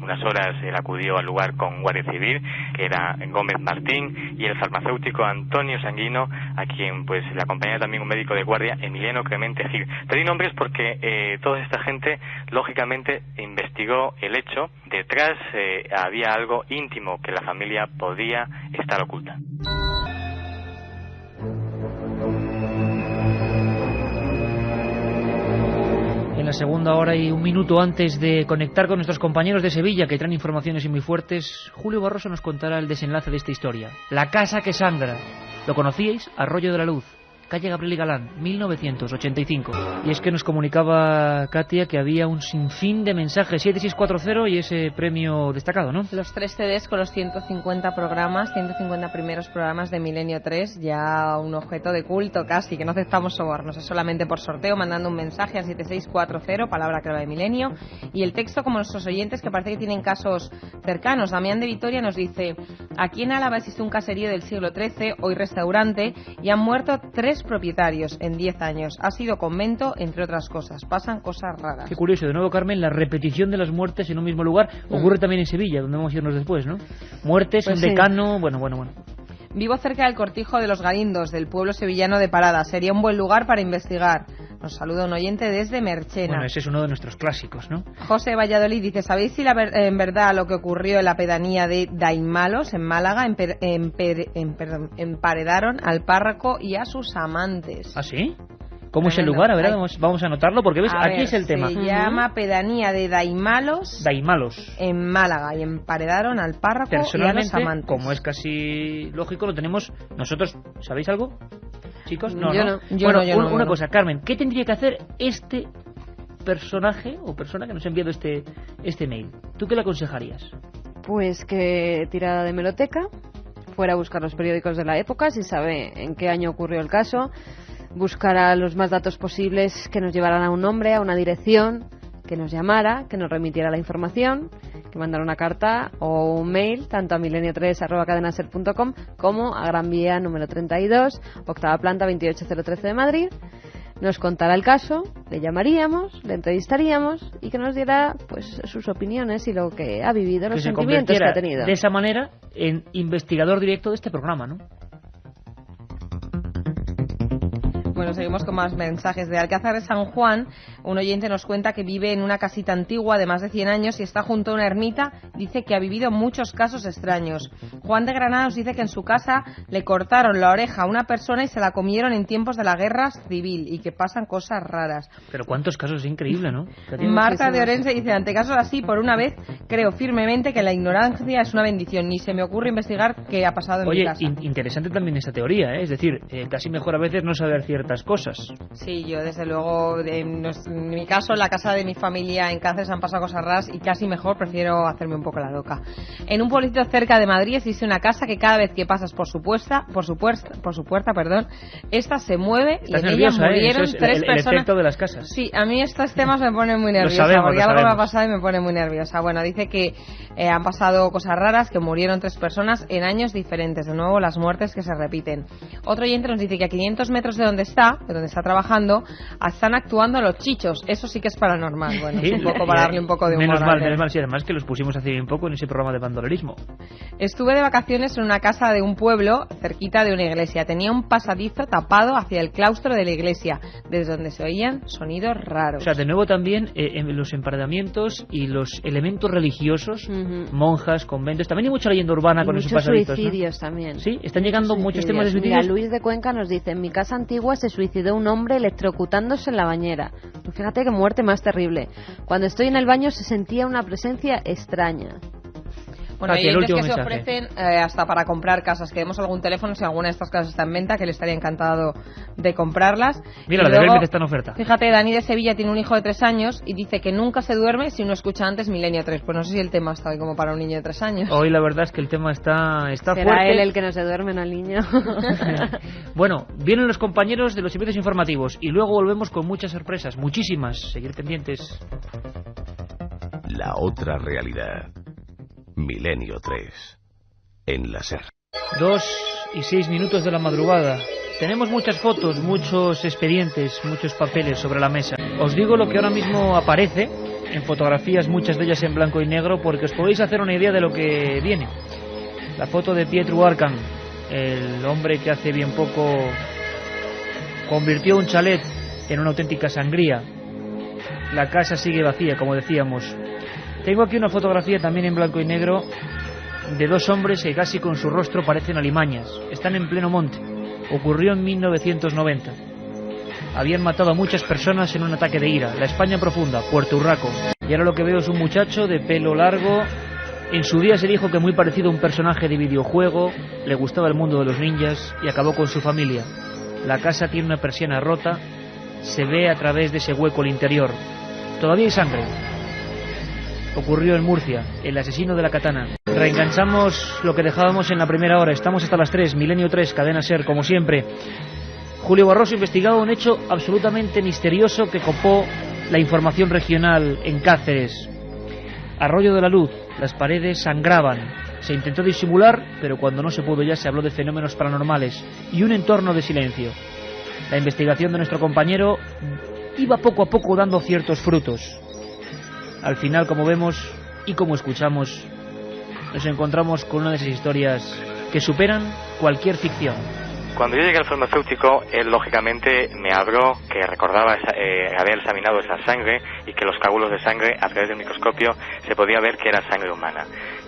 J: Unas horas él acudió al lugar con Guardia Civil, que era Gómez Martín, y el farmacéutico Antonio Sanguino, a quien le acompañaba también un médico de guardia, Emiliano Clemente Gil. Te di nombres porque toda esta gente lógicamente investigó el hecho. Detrás había algo íntimo que la familia podía estar oculta.
A: En la segunda hora y un minuto antes de conectar con nuestros compañeros de Sevilla, que traen informaciones muy fuertes, Julio Barroso nos contará el desenlace de esta historia. La casa que sangra. ¿Lo conocíais? Arroyo de la Luz. calle Gabriel y Galán, 1985. Y es que nos comunicaba Katia que había un sinfín de mensajes, 7640 y ese premio destacado, ¿no?
K: Los 3 CDs con los 150 programas, 150 primeros programas de Milenio 3, ya un objeto de culto casi, que no aceptamos sobornos, es solamente por sorteo, mandando un mensaje a 7640, palabra clave de Milenio, y el texto como nuestros oyentes que parece que tienen casos cercanos. Damián de Vitoria nos dice: aquí en Álava existe un caserío del siglo XIII, hoy restaurante, y han muerto 3 propietarios en 10 años. Ha sido convento, entre otras cosas. Pasan cosas raras.
A: Qué curioso, de nuevo, Carmen, la repetición de las muertes en un mismo lugar ocurre también en Sevilla, donde vamos a irnos después, ¿no? Muertes,
B: Pues
A: un
B: sí.
A: decano, bueno.
K: Vivo cerca del Cortijo de los Galindos, del pueblo sevillano de Parada. Sería un buen lugar para investigar. Nos saluda un oyente desde Merchena.
A: Bueno, ese es uno de nuestros clásicos, ¿no?
K: José Valladolid dice: ¿sabéis si en verdad lo que ocurrió en la pedanía de Daimalos, en Málaga, emparedaron al párroco y a sus amantes?
A: ¿Ah, sí? ¿Cómo es el
K: Tremendo.
A: lugar? A ver, vamos a anotarlo, porque ves, aquí es el tema.
K: Se llama pedanía de Daimalos.
A: Daimalos.
K: En Málaga, y emparedaron al párroco y a los
A: Personalmente,
K: amantes.
A: como es casi lógico, lo tenemos nosotros. ¿Sabéis algo, chicos?
K: Yo no.
A: Una cosa, Carmen, ¿qué tendría que hacer este personaje o persona que nos ha enviado este mail? ¿Tú qué le aconsejarías?
B: Pues que tirara de hemeroteca, fuera a buscar los periódicos de la época, si sabe en qué año ocurrió el caso, buscara los más datos posibles que nos llevaran a un nombre, a una dirección, que nos llamara, que nos remitiera la información, que mandara una carta o un mail, tanto a milenio3@cadenaser.com como a Gran Vía número 32, octava planta, 28013 de Madrid. Nos contará el caso, le llamaríamos, le entrevistaríamos y que nos diera pues sus opiniones y lo que ha vivido, los sentimientos que ha tenido.
A: De esa manera, en investigador directo de este programa, ¿no?
K: Bueno, seguimos con más mensajes. De Alcázar de San Juan, un oyente nos cuenta que vive en una casita antigua de más de 100 años y está junto a una ermita. Dice que ha vivido muchos casos extraños. Juan de Granada nos dice que en su casa le cortaron la oreja a una persona y se la comieron en tiempos de la guerra civil y que pasan cosas raras.
A: Pero cuántos casos, es increíble, ¿no?
K: Marta de Orense dice: ante casos así, por una vez, creo firmemente que la ignorancia es una bendición. Ni se me ocurre investigar qué ha pasado en mi casa.
A: Oye, interesante también esta teoría, ¿eh? Es decir, casi mejor a veces no saber ciertas cosas.
K: Sí, yo desde luego, en mi caso, en la casa de mi familia en Cáceres han pasado cosas raras y casi mejor prefiero hacerme un poco la loca. En un pueblito cerca de Madrid existe una casa que cada vez que pasas por su puerta, esta se mueve.
A: Estás
K: y en ella
A: nerviosa,
K: murieron
A: Eso es
K: 3
A: el
K: personas.
A: efecto de las casas.
K: Sí, a mí estos temas me ponen muy nerviosa, porque algo me ha pasado y me pone muy nerviosa. Bueno, dice que han pasado cosas raras, que murieron 3 personas en años diferentes. De nuevo, las muertes que se repiten. Otro oyente nos dice que a 500 metros de donde está trabajando, están actuando los chichos. Eso sí que es paranormal. Bueno, es un poco para darle un poco de humor.
A: Menos mal, sí, además que los pusimos hace un poco en ese programa de bandolerismo.
K: Estuve de vacaciones en una casa de un pueblo cerquita de una iglesia. Tenía un pasadizo tapado hacia el claustro de la iglesia, desde donde se oían sonidos raros.
A: O sea, de nuevo también en los emparedamientos y los elementos religiosos, monjas, conventos. También hay mucha leyenda urbana con esos pasadizos,
B: suicidios,
A: ¿no?
B: también.
A: Sí, están llegando muchos temas de suicidios.
B: Mira, Luis de Cuenca nos dice: en mi casa antigua se suicidó un hombre electrocutándose en la bañera. Fíjate qué muerte más terrible. Cuando estoy en el baño se sentía una presencia extraña.
K: Bueno, hay oyentes que se ofrecen hasta para comprar casas. Que demos algún teléfono si alguna de estas casas está en venta, que le estaría encantado de comprarlas.
A: Mira, la de Belmez está en oferta.
K: Fíjate, Dani de Sevilla tiene un hijo de 3 años y dice que nunca se duerme si no escucha antes Milenio 3. Pues no sé si el tema está hoy como para un niño de 3 años.
A: Hoy la verdad es que el tema está
B: ¿Será
A: fuerte.
B: él el que no se duerme, no el niño?
A: Bueno, vienen los compañeros de los servicios informativos y luego volvemos con muchas sorpresas, muchísimas. Seguir pendientes.
E: La otra realidad. Milenio 3. En la SER.
A: 2:06 de la madrugada. Tenemos muchas fotos, muchos expedientes, muchos papeles sobre la mesa. Os digo lo que ahora mismo aparece en fotografías, muchas de ellas en blanco y negro, porque os podéis hacer una idea de lo que viene. La foto de Pietro Arcan, el hombre que hace bien poco convirtió un chalet en una auténtica sangría. La casa sigue vacía, como decíamos. Tengo aquí una fotografía también en blanco y negro de 2 hombres que casi con su rostro parecen alimañas. Están en pleno monte. Ocurrió en 1990. Habían matado a muchas personas en un ataque de ira. La España profunda, Puerto Urraco. Y ahora lo que veo es un muchacho de pelo largo. En su día se dijo que muy parecido a un personaje de videojuego. Le gustaba el mundo de los ninjas y acabó con su familia. La casa tiene una persiana rota, se ve a través de ese hueco el interior. Todavía hay sangre. Ocurrió en Murcia, el asesino de la katana. Reenganchamos lo que dejábamos en la primera hora. Estamos hasta las 3, Milenio 3, Cadena SER, como siempre. Julio Barroso investigaba un hecho absolutamente misterioso que copó la información regional en Cáceres. Arroyo de la Luz, las paredes sangraban. Se intentó disimular, pero cuando no se pudo ya se habló de fenómenos paranormales y un entorno de silencio. La investigación de nuestro compañero iba poco a poco dando ciertos frutos. Al final, como vemos y como escuchamos, nos encontramos con una de esas historias que superan cualquier ficción.
J: Cuando yo llegué al farmacéutico, él lógicamente me habló que recordaba haber examinado esa sangre y que los coágulos de sangre a través del microscopio se podía ver que era sangre humana.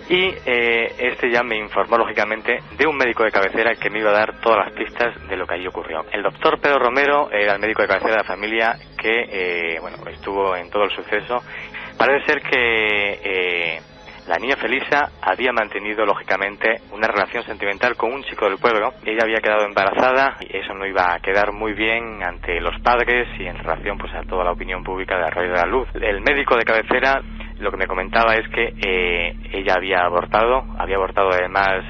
J: Y este ya me informó lógicamente de un médico de cabecera que me iba a dar todas las pistas de lo que allí ocurrió. El doctor Pedro Romero era el médico de cabecera de la familia que estuvo en todo el suceso. Parece ser que la niña Felisa había mantenido lógicamente una relación sentimental con un chico del pueblo. Ella había quedado embarazada y eso no iba a quedar muy bien ante los padres y en relación pues a toda la opinión pública de Arroyo de la Luz. El médico de cabecera lo que me comentaba es que ella había abortado además,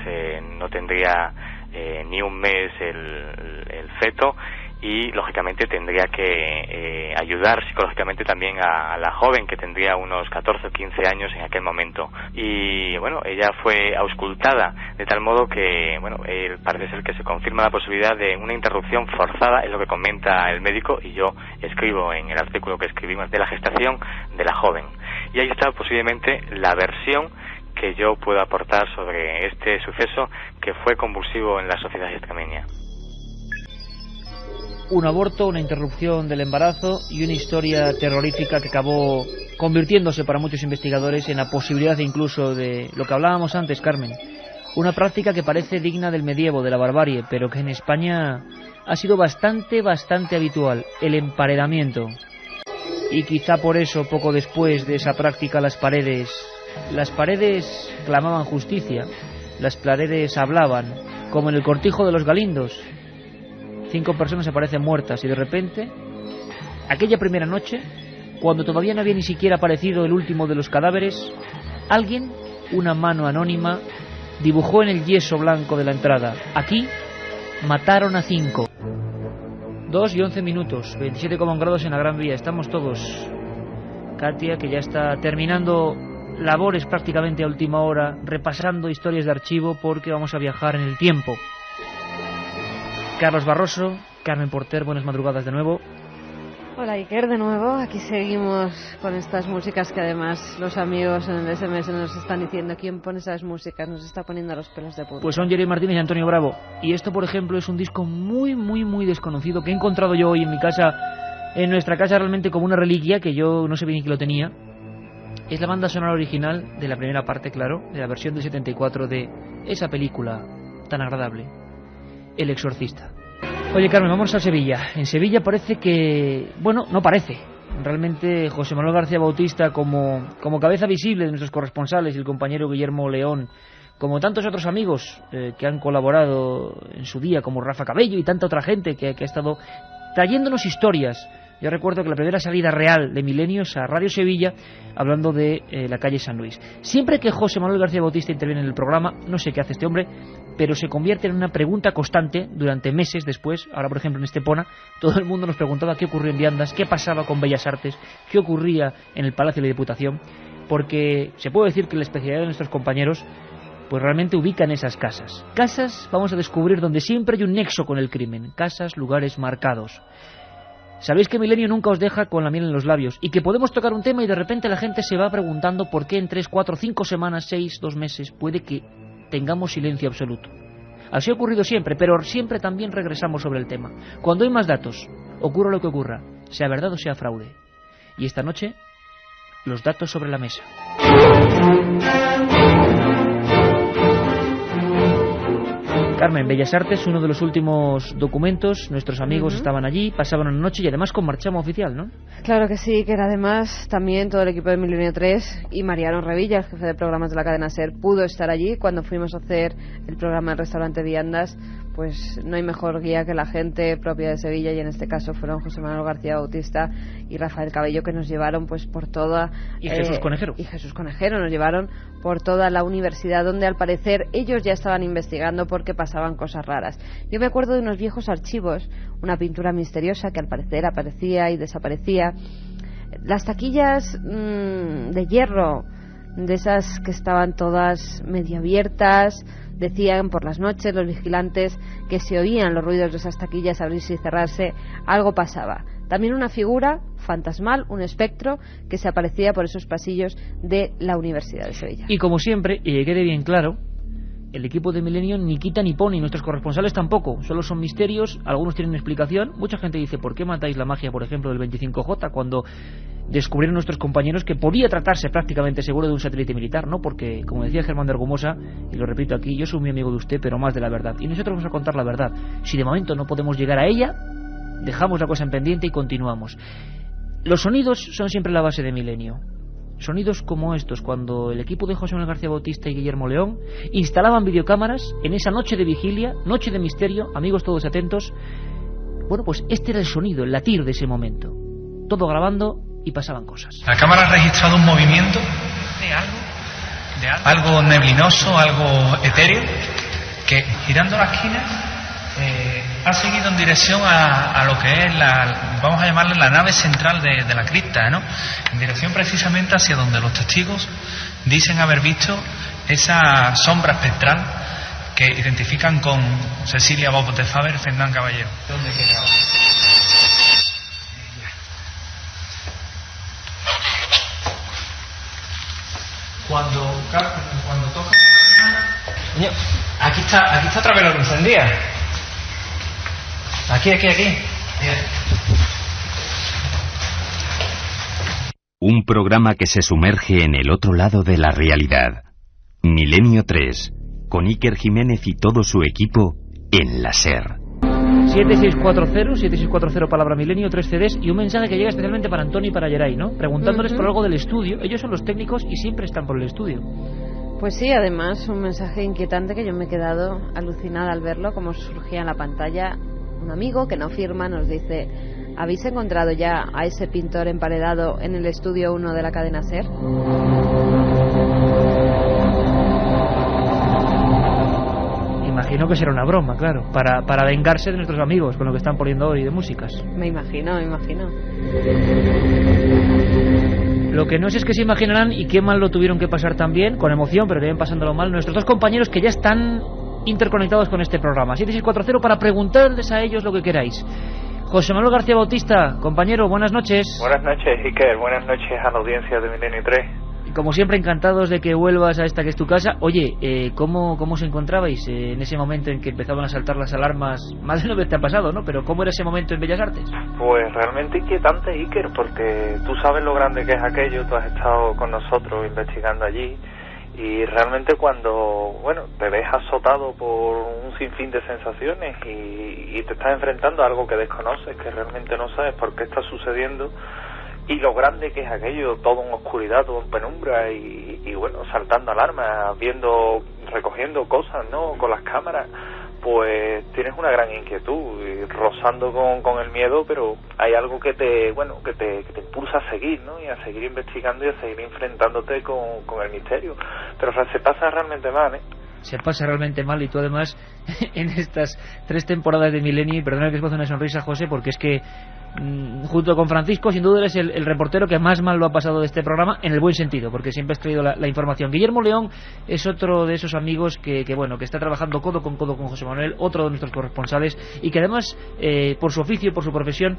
J: no tendría ni un mes el feto. Y lógicamente tendría que ayudar psicológicamente también a la joven, que tendría unos 14 o 15 años en aquel momento. Y bueno, ella fue auscultada de tal modo que parece ser que se confirma la posibilidad de una interrupción forzada, es lo que comenta el médico, y yo escribo en el artículo que escribimos de la gestación de la joven. Y ahí está posiblemente la versión que yo puedo aportar sobre este suceso que fue convulsivo en la sociedad extremeña.
A: Un aborto, una interrupción del embarazo y una historia terrorífica que acabó convirtiéndose para muchos investigadores en la posibilidad incluso de lo que hablábamos antes, Carmen. Una práctica que parece digna del medievo, de la barbarie, pero que en España ha sido bastante habitual, el emparedamiento. Y quizá por eso, poco después de esa práctica, las paredes clamaban justicia, las paredes hablaban, como en el cortijo de los Galindos. 5 personas aparecen muertas y de repente, aquella primera noche, cuando todavía no había ni siquiera aparecido el último de los cadáveres, alguien, una mano anónima, dibujó en el yeso blanco de la entrada: aquí mataron a 5. 2 y 11 minutos, 27,1 grados en la Gran Vía. Estamos todos. Katia, que ya está terminando labores prácticamente a última hora, repasando historias de archivo porque vamos a viajar en el tiempo. Carlos Barroso, Carmen Porter, buenas madrugadas de nuevo.
B: Hola Iker, de nuevo. Aquí seguimos con estas músicas que además los amigos en el SMS nos están diciendo quién pone esas músicas, nos está poniendo los pelos de punta.
A: Pues son Jerry Martínez y Antonio Bravo. Y esto, por ejemplo, es un disco muy desconocido que he encontrado yo hoy en mi casa, en nuestra casa, realmente como una reliquia, que yo no sabía ni que lo tenía. Es la banda sonora original de la primera parte, claro, de la versión del 74 de esa película tan agradable, El Exorcista. Oye, Carmen, vamos a Sevilla. En Sevilla parece que... Bueno, no parece. Realmente José Manuel García Bautista, como cabeza visible de nuestros corresponsales, y el compañero Guillermo León, como tantos otros amigos que han colaborado en su día, como Rafa Cabello y tanta otra gente que ha estado trayéndonos historias. Yo recuerdo que la primera salida real de Milenios a Radio Sevilla, hablando de la calle San Luis. Siempre que José Manuel García Bautista interviene en el programa, no sé qué hace este hombre, pero se convierte en una pregunta constante durante meses después. Ahora, por ejemplo, en Estepona, todo el mundo nos preguntaba qué ocurrió en Viandas, qué pasaba con Bellas Artes, qué ocurría en el Palacio de la Diputación, porque se puede decir que la especialidad de nuestros compañeros pues realmente ubican esas casas. Casas, vamos a descubrir, donde siempre hay un nexo con el crimen. Casas, lugares marcados. Sabéis que Milenio nunca os deja con la miel en los labios y que podemos tocar un tema y de repente la gente se va preguntando por qué en 3, 4, 5 semanas, 6, 2 meses puede que tengamos silencio absoluto. Así ha ocurrido siempre, pero siempre también regresamos sobre el tema. Cuando hay más datos, ocurra lo que ocurra, sea verdad o sea fraude. Y esta noche, los datos sobre la mesa. Carmen, Bellas Artes, uno de los últimos documentos, nuestros amigos estaban allí, pasaban una noche y además con marchamo oficial, ¿no?
B: Claro que sí, que además también todo el equipo de Milenio 3 y Mariano Revilla, el jefe de programas de la cadena SER, pudo estar allí cuando fuimos a hacer el programa del restaurante Viandas. Pues no hay mejor guía que la gente propia de Sevilla, y en este caso fueron José Manuel García Bautista y Rafael Cabello, que nos llevaron pues por toda...
A: Y Jesús Conejero.
B: Y Jesús Conejero nos llevaron por toda la universidad, donde al parecer ellos ya estaban investigando porque pasaban cosas raras. Yo me acuerdo de unos viejos archivos, una pintura misteriosa que al parecer aparecía y desaparecía, las taquillas de hierro, de esas que estaban todas medio abiertas. Decían por las noches los vigilantes que se oían los ruidos de esas taquillas abrirse y cerrarse, algo pasaba. También una figura fantasmal, un espectro, que se aparecía por esos pasillos de la Universidad de Sevilla.
A: Y como siempre, y que quede bien claro, el equipo de Milenio ni quita ni pone, y nuestros corresponsales tampoco, solo son misterios, algunos tienen explicación. Mucha gente dice, ¿por qué matáis la magia, por ejemplo, del 25J, cuando descubrieron nuestros compañeros que podía tratarse prácticamente seguro de un satélite militar? No, porque, como decía Germán de Argumosa, y lo repito aquí, yo soy muy amigo de usted, pero más de la verdad, y nosotros vamos a contar la verdad. Si de momento no podemos llegar a ella, dejamos la cosa en pendiente y continuamos. Los sonidos son siempre la base de Milenio. Sonidos como estos, cuando el equipo de José Manuel García Bautista y Guillermo León instalaban videocámaras en esa noche de vigilia, noche de misterio, amigos todos atentos. Bueno, pues este era el sonido, el latir de ese momento. Todo grabando y pasaban cosas.
L: La cámara ha registrado un movimiento de algo neblinoso, algo etéreo, que girando la esquina ha seguido en dirección a lo que es vamos a llamarle la nave central de la cripta, ¿no? En dirección precisamente hacia donde los testigos dicen haber visto esa sombra espectral que identifican con Cecilia Bob de Faber, Fernán Caballero. ¿Dónde queda? Cuando toca... Aquí está otra vez la luz encendida. Aquí.
M: Un programa que se sumerge en el otro lado de la realidad. Milenio 3, con Iker Jiménez y todo su equipo en la SER.
A: 7640 palabra Milenio, 3 CDs y un mensaje que llega especialmente para Antonio y para Geray, ¿no? Preguntándoles por algo del estudio. Ellos son los técnicos y siempre están por el estudio.
B: Pues sí, además un mensaje inquietante que yo me he quedado alucinada al verlo, como surgía en la pantalla. Un amigo que no firma nos dice: ¿habéis encontrado ya a ese pintor emparedado en el estudio 1 de la cadena SER?
A: Imagino que será una broma, claro, para vengarse de nuestros amigos con lo que están poniendo hoy de músicas.
B: Me imagino.
A: Lo que no sé es que se imaginarán, y qué mal lo tuvieron que pasar también, con emoción, pero deben pasándolo mal, nuestros dos compañeros que ya están interconectados con este programa. 7640 para preguntarles a ellos lo que queráis. José Manuel García Bautista, compañero, buenas noches.
N: Buenas noches, Iker. Buenas noches a la audiencia de Milenio 3.
A: Como siempre, encantados de que vuelvas a esta que es tu casa. Oye, ¿cómo os encontrabais en ese momento en que empezaban a saltar las alarmas? Más de una vez te ha pasado, ¿no? Pero ¿cómo era ese momento en Bellas Artes?
N: Pues realmente inquietante, Iker, porque tú sabes lo grande que es aquello. Tú has estado con nosotros investigando allí. Y realmente cuando, te ves azotado por un sinfín de sensaciones y te estás enfrentando a algo que desconoces, que realmente no sabes por qué está sucediendo, y lo grande que es aquello, todo en oscuridad, todo en penumbra, y saltando alarmas, recogiendo cosas, ¿no?, con las cámaras, pues tienes una gran inquietud, y rozando con el miedo, pero hay algo que te impulsa a seguir, ¿no?, y a seguir investigando y a seguir enfrentándote con el misterio. Pero se pasa realmente mal, ¿eh?
A: Se pasa realmente mal, y tú además en estas 3 temporadas de Milenio, y perdona que os ponga una sonrisa, José, porque es que junto con Francisco sin duda eres el reportero que más mal lo ha pasado de este programa, en el buen sentido, porque siempre has traído la información. Guillermo León es otro de esos amigos que está trabajando codo con José Manuel, otro de nuestros corresponsales, y que además por su oficio, por su profesión,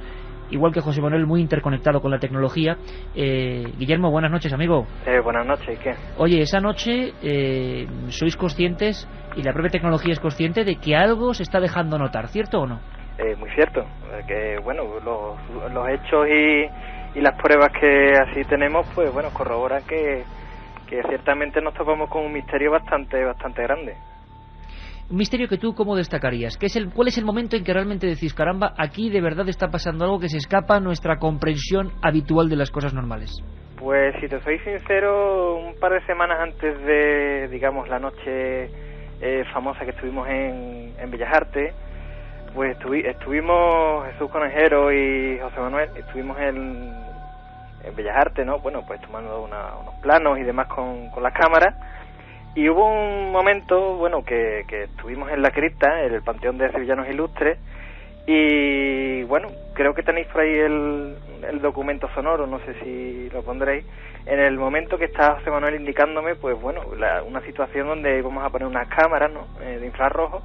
A: igual que José Manuel, muy interconectado con la tecnología. Guillermo, buenas noches, amigo.
N: Buenas noches, ¿qué?
A: Oye, esa noche sois conscientes, y la propia tecnología es consciente, de que algo se está dejando notar, ¿cierto o no?
N: Muy cierto, que los hechos y las pruebas que así tenemos, pues corroboran que ciertamente nos topamos con un misterio bastante grande.
A: Un misterio que tú, ¿cómo destacarías? ¿Cuál es el momento en que realmente decís, caramba, aquí de verdad está pasando algo que se escapa a nuestra comprensión habitual de las cosas normales?
N: Pues si te soy sincero, un par de semanas antes de, digamos, la noche famosa que estuvimos en Bellas Artes, pues estuvimos Jesús Conejero y José Manuel, estuvimos en Bellas Artes, ¿no? Bueno, pues tomando unos planos y demás con las cámaras, y hubo un momento, bueno, que estuvimos en la cripta, en el Panteón de Sevillanos Ilustres, y bueno, creo que tenéis por ahí el documento sonoro, no sé si lo pondréis, en el momento que está José Manuel indicándome, pues bueno, una situación donde íbamos a poner unas cámaras, ¿no? De infrarrojo,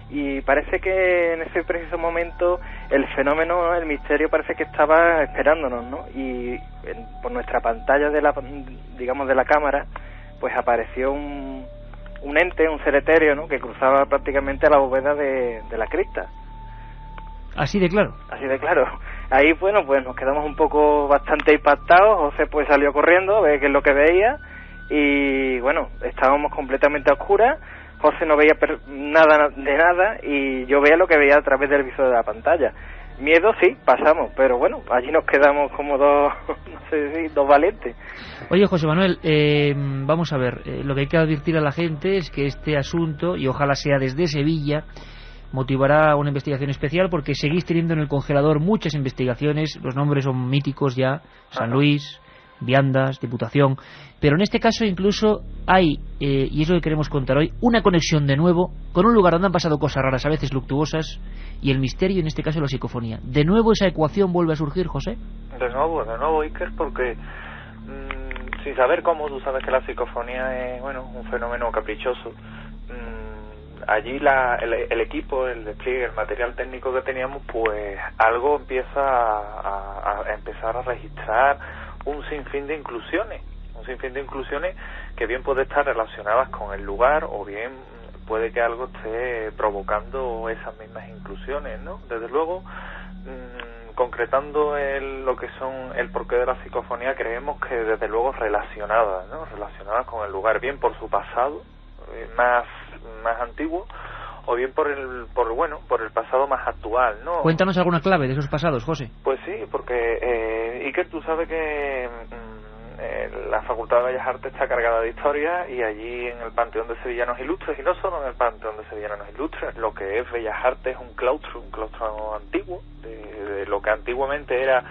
N: y parece que en ese preciso momento el fenómeno, el misterio parece que estaba esperándonos, ¿no? Y por nuestra pantalla de la cámara, pues apareció un ente, un ser etéreo, ¿no? Que cruzaba prácticamente la bóveda de la cripta.
A: Así de claro.
N: Así de claro. Ahí, bueno, pues nos quedamos un poco bastante impactados. José pues salió corriendo a ver qué es lo que veía, y bueno, estábamos completamente a oscuras. José no veía nada de nada, y yo veía lo que veía a través del visor de la pantalla. Miedo sí, pasamos, pero bueno, allí nos quedamos como dos valientes.
A: Oye, José Manuel, vamos a ver, lo que hay que advertir a la gente es que este asunto, y ojalá sea desde Sevilla, motivará una investigación especial, porque seguís teniendo en el congelador muchas investigaciones, los nombres son míticos ya, San Luis, Viandas, Diputación, pero en este caso incluso hay, y es lo que queremos contar hoy, una conexión de nuevo con un lugar donde han pasado cosas raras, a veces luctuosas, y el misterio, en este caso la psicofonía. ¿De nuevo esa ecuación vuelve a surgir, José?
N: De nuevo, Iker, porque sin saber cómo, tú sabes que la psicofonía es, bueno, un fenómeno caprichoso. Allí el equipo, el despliegue, el material técnico que teníamos, pues algo empieza a empezar a registrar un sinfín de inclusiones que bien puede estar relacionadas con el lugar, o bien puede que algo esté provocando esas mismas inclusiones, ¿no? Desde luego, concretando lo que son el porqué de la psicofonía, creemos que desde luego relacionadas con el lugar, bien por su pasado más antiguo, o bien por el pasado más actual, ¿no?
A: Cuéntanos alguna clave de esos pasados, José.
N: Pues sí, porque Iker, tú sabes que la Facultad de Bellas Artes está cargada de historia, y allí en el Panteón de Sevillanos Ilustres, y no solo en el Panteón de Sevillanos Ilustres, lo que es Bellas Artes es un claustro antiguo, de lo que antiguamente era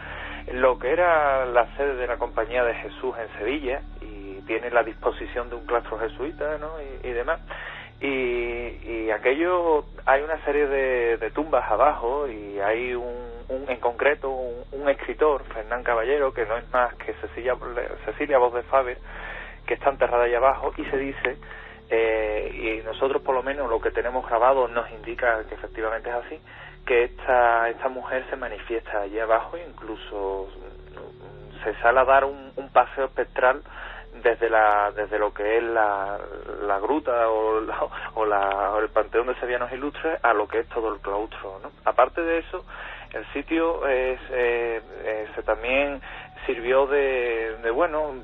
N: la sede de la Compañía de Jesús en Sevilla, y tiene la disposición de un claustro jesuita, ¿no? y demás. Y aquello, hay una serie de tumbas abajo, y hay en concreto un escritor, Fernán Caballero, que no es más que Cecilia Voz de Faber, que está enterrada ahí abajo, y se dice, y nosotros por lo menos lo que tenemos grabado nos indica que efectivamente es así, que esta mujer se manifiesta allí abajo, e incluso se sale a dar un paseo espectral desde lo que es la gruta o el Panteón de Sevillanos Ilustres a lo que es todo el claustro, ¿no? Aparte de eso, el sitio se también sirvió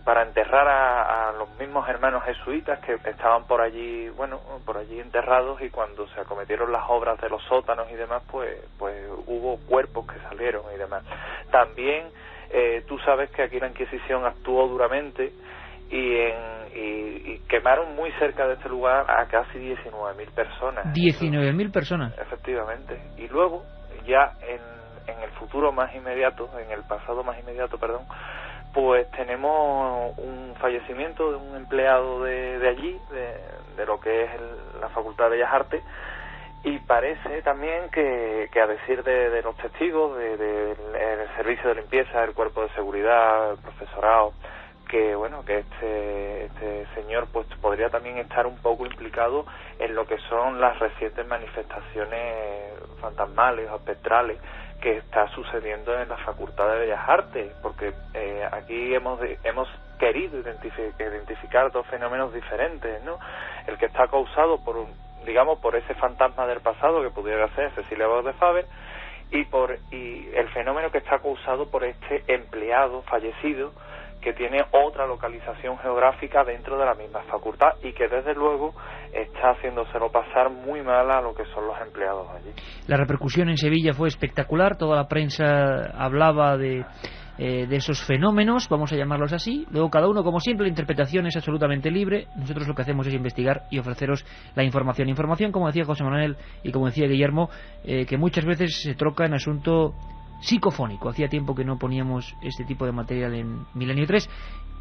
N: para enterrar a los mismos hermanos jesuitas que estaban por allí enterrados, y cuando se acometieron las obras de los sótanos y demás, pues hubo cuerpos que salieron y demás. También tú sabes que aquí la Inquisición actuó duramente, y quemaron muy cerca de este lugar a casi 19.000 personas.
A: 19.000 personas.
N: Efectivamente. Y luego, ya en el futuro más inmediato, en el pasado más inmediato, perdón, pues tenemos un fallecimiento de un empleado de allí, de lo que es la Facultad de Bellas Artes, y parece también que a decir de los testigos, del servicio de limpieza, el cuerpo de seguridad, el profesorado, que este señor pues podría también estar un poco implicado en lo que son las recientes manifestaciones fantasmales o espectrales que está sucediendo en la Facultad de Bellas Artes, porque aquí hemos querido identificar dos fenómenos diferentes, ¿no? El que está causado por ese fantasma del pasado, que pudiera ser Cecilia Voz de Faber, y el fenómeno que está causado por este empleado fallecido, que tiene otra localización geográfica dentro de la misma facultad y que desde luego está haciéndoselo pasar muy mal a lo que son los empleados allí.
A: La repercusión en Sevilla fue espectacular, toda la prensa hablaba de esos fenómenos, vamos a llamarlos así. Luego cada uno, como siempre, la interpretación es absolutamente libre. Nosotros lo que hacemos es investigar y ofreceros la información. Información, como decía José Manuel y como decía Guillermo, que muchas veces se troca en asunto psicofónico. Hacía tiempo que no poníamos este tipo de material en Milenio 3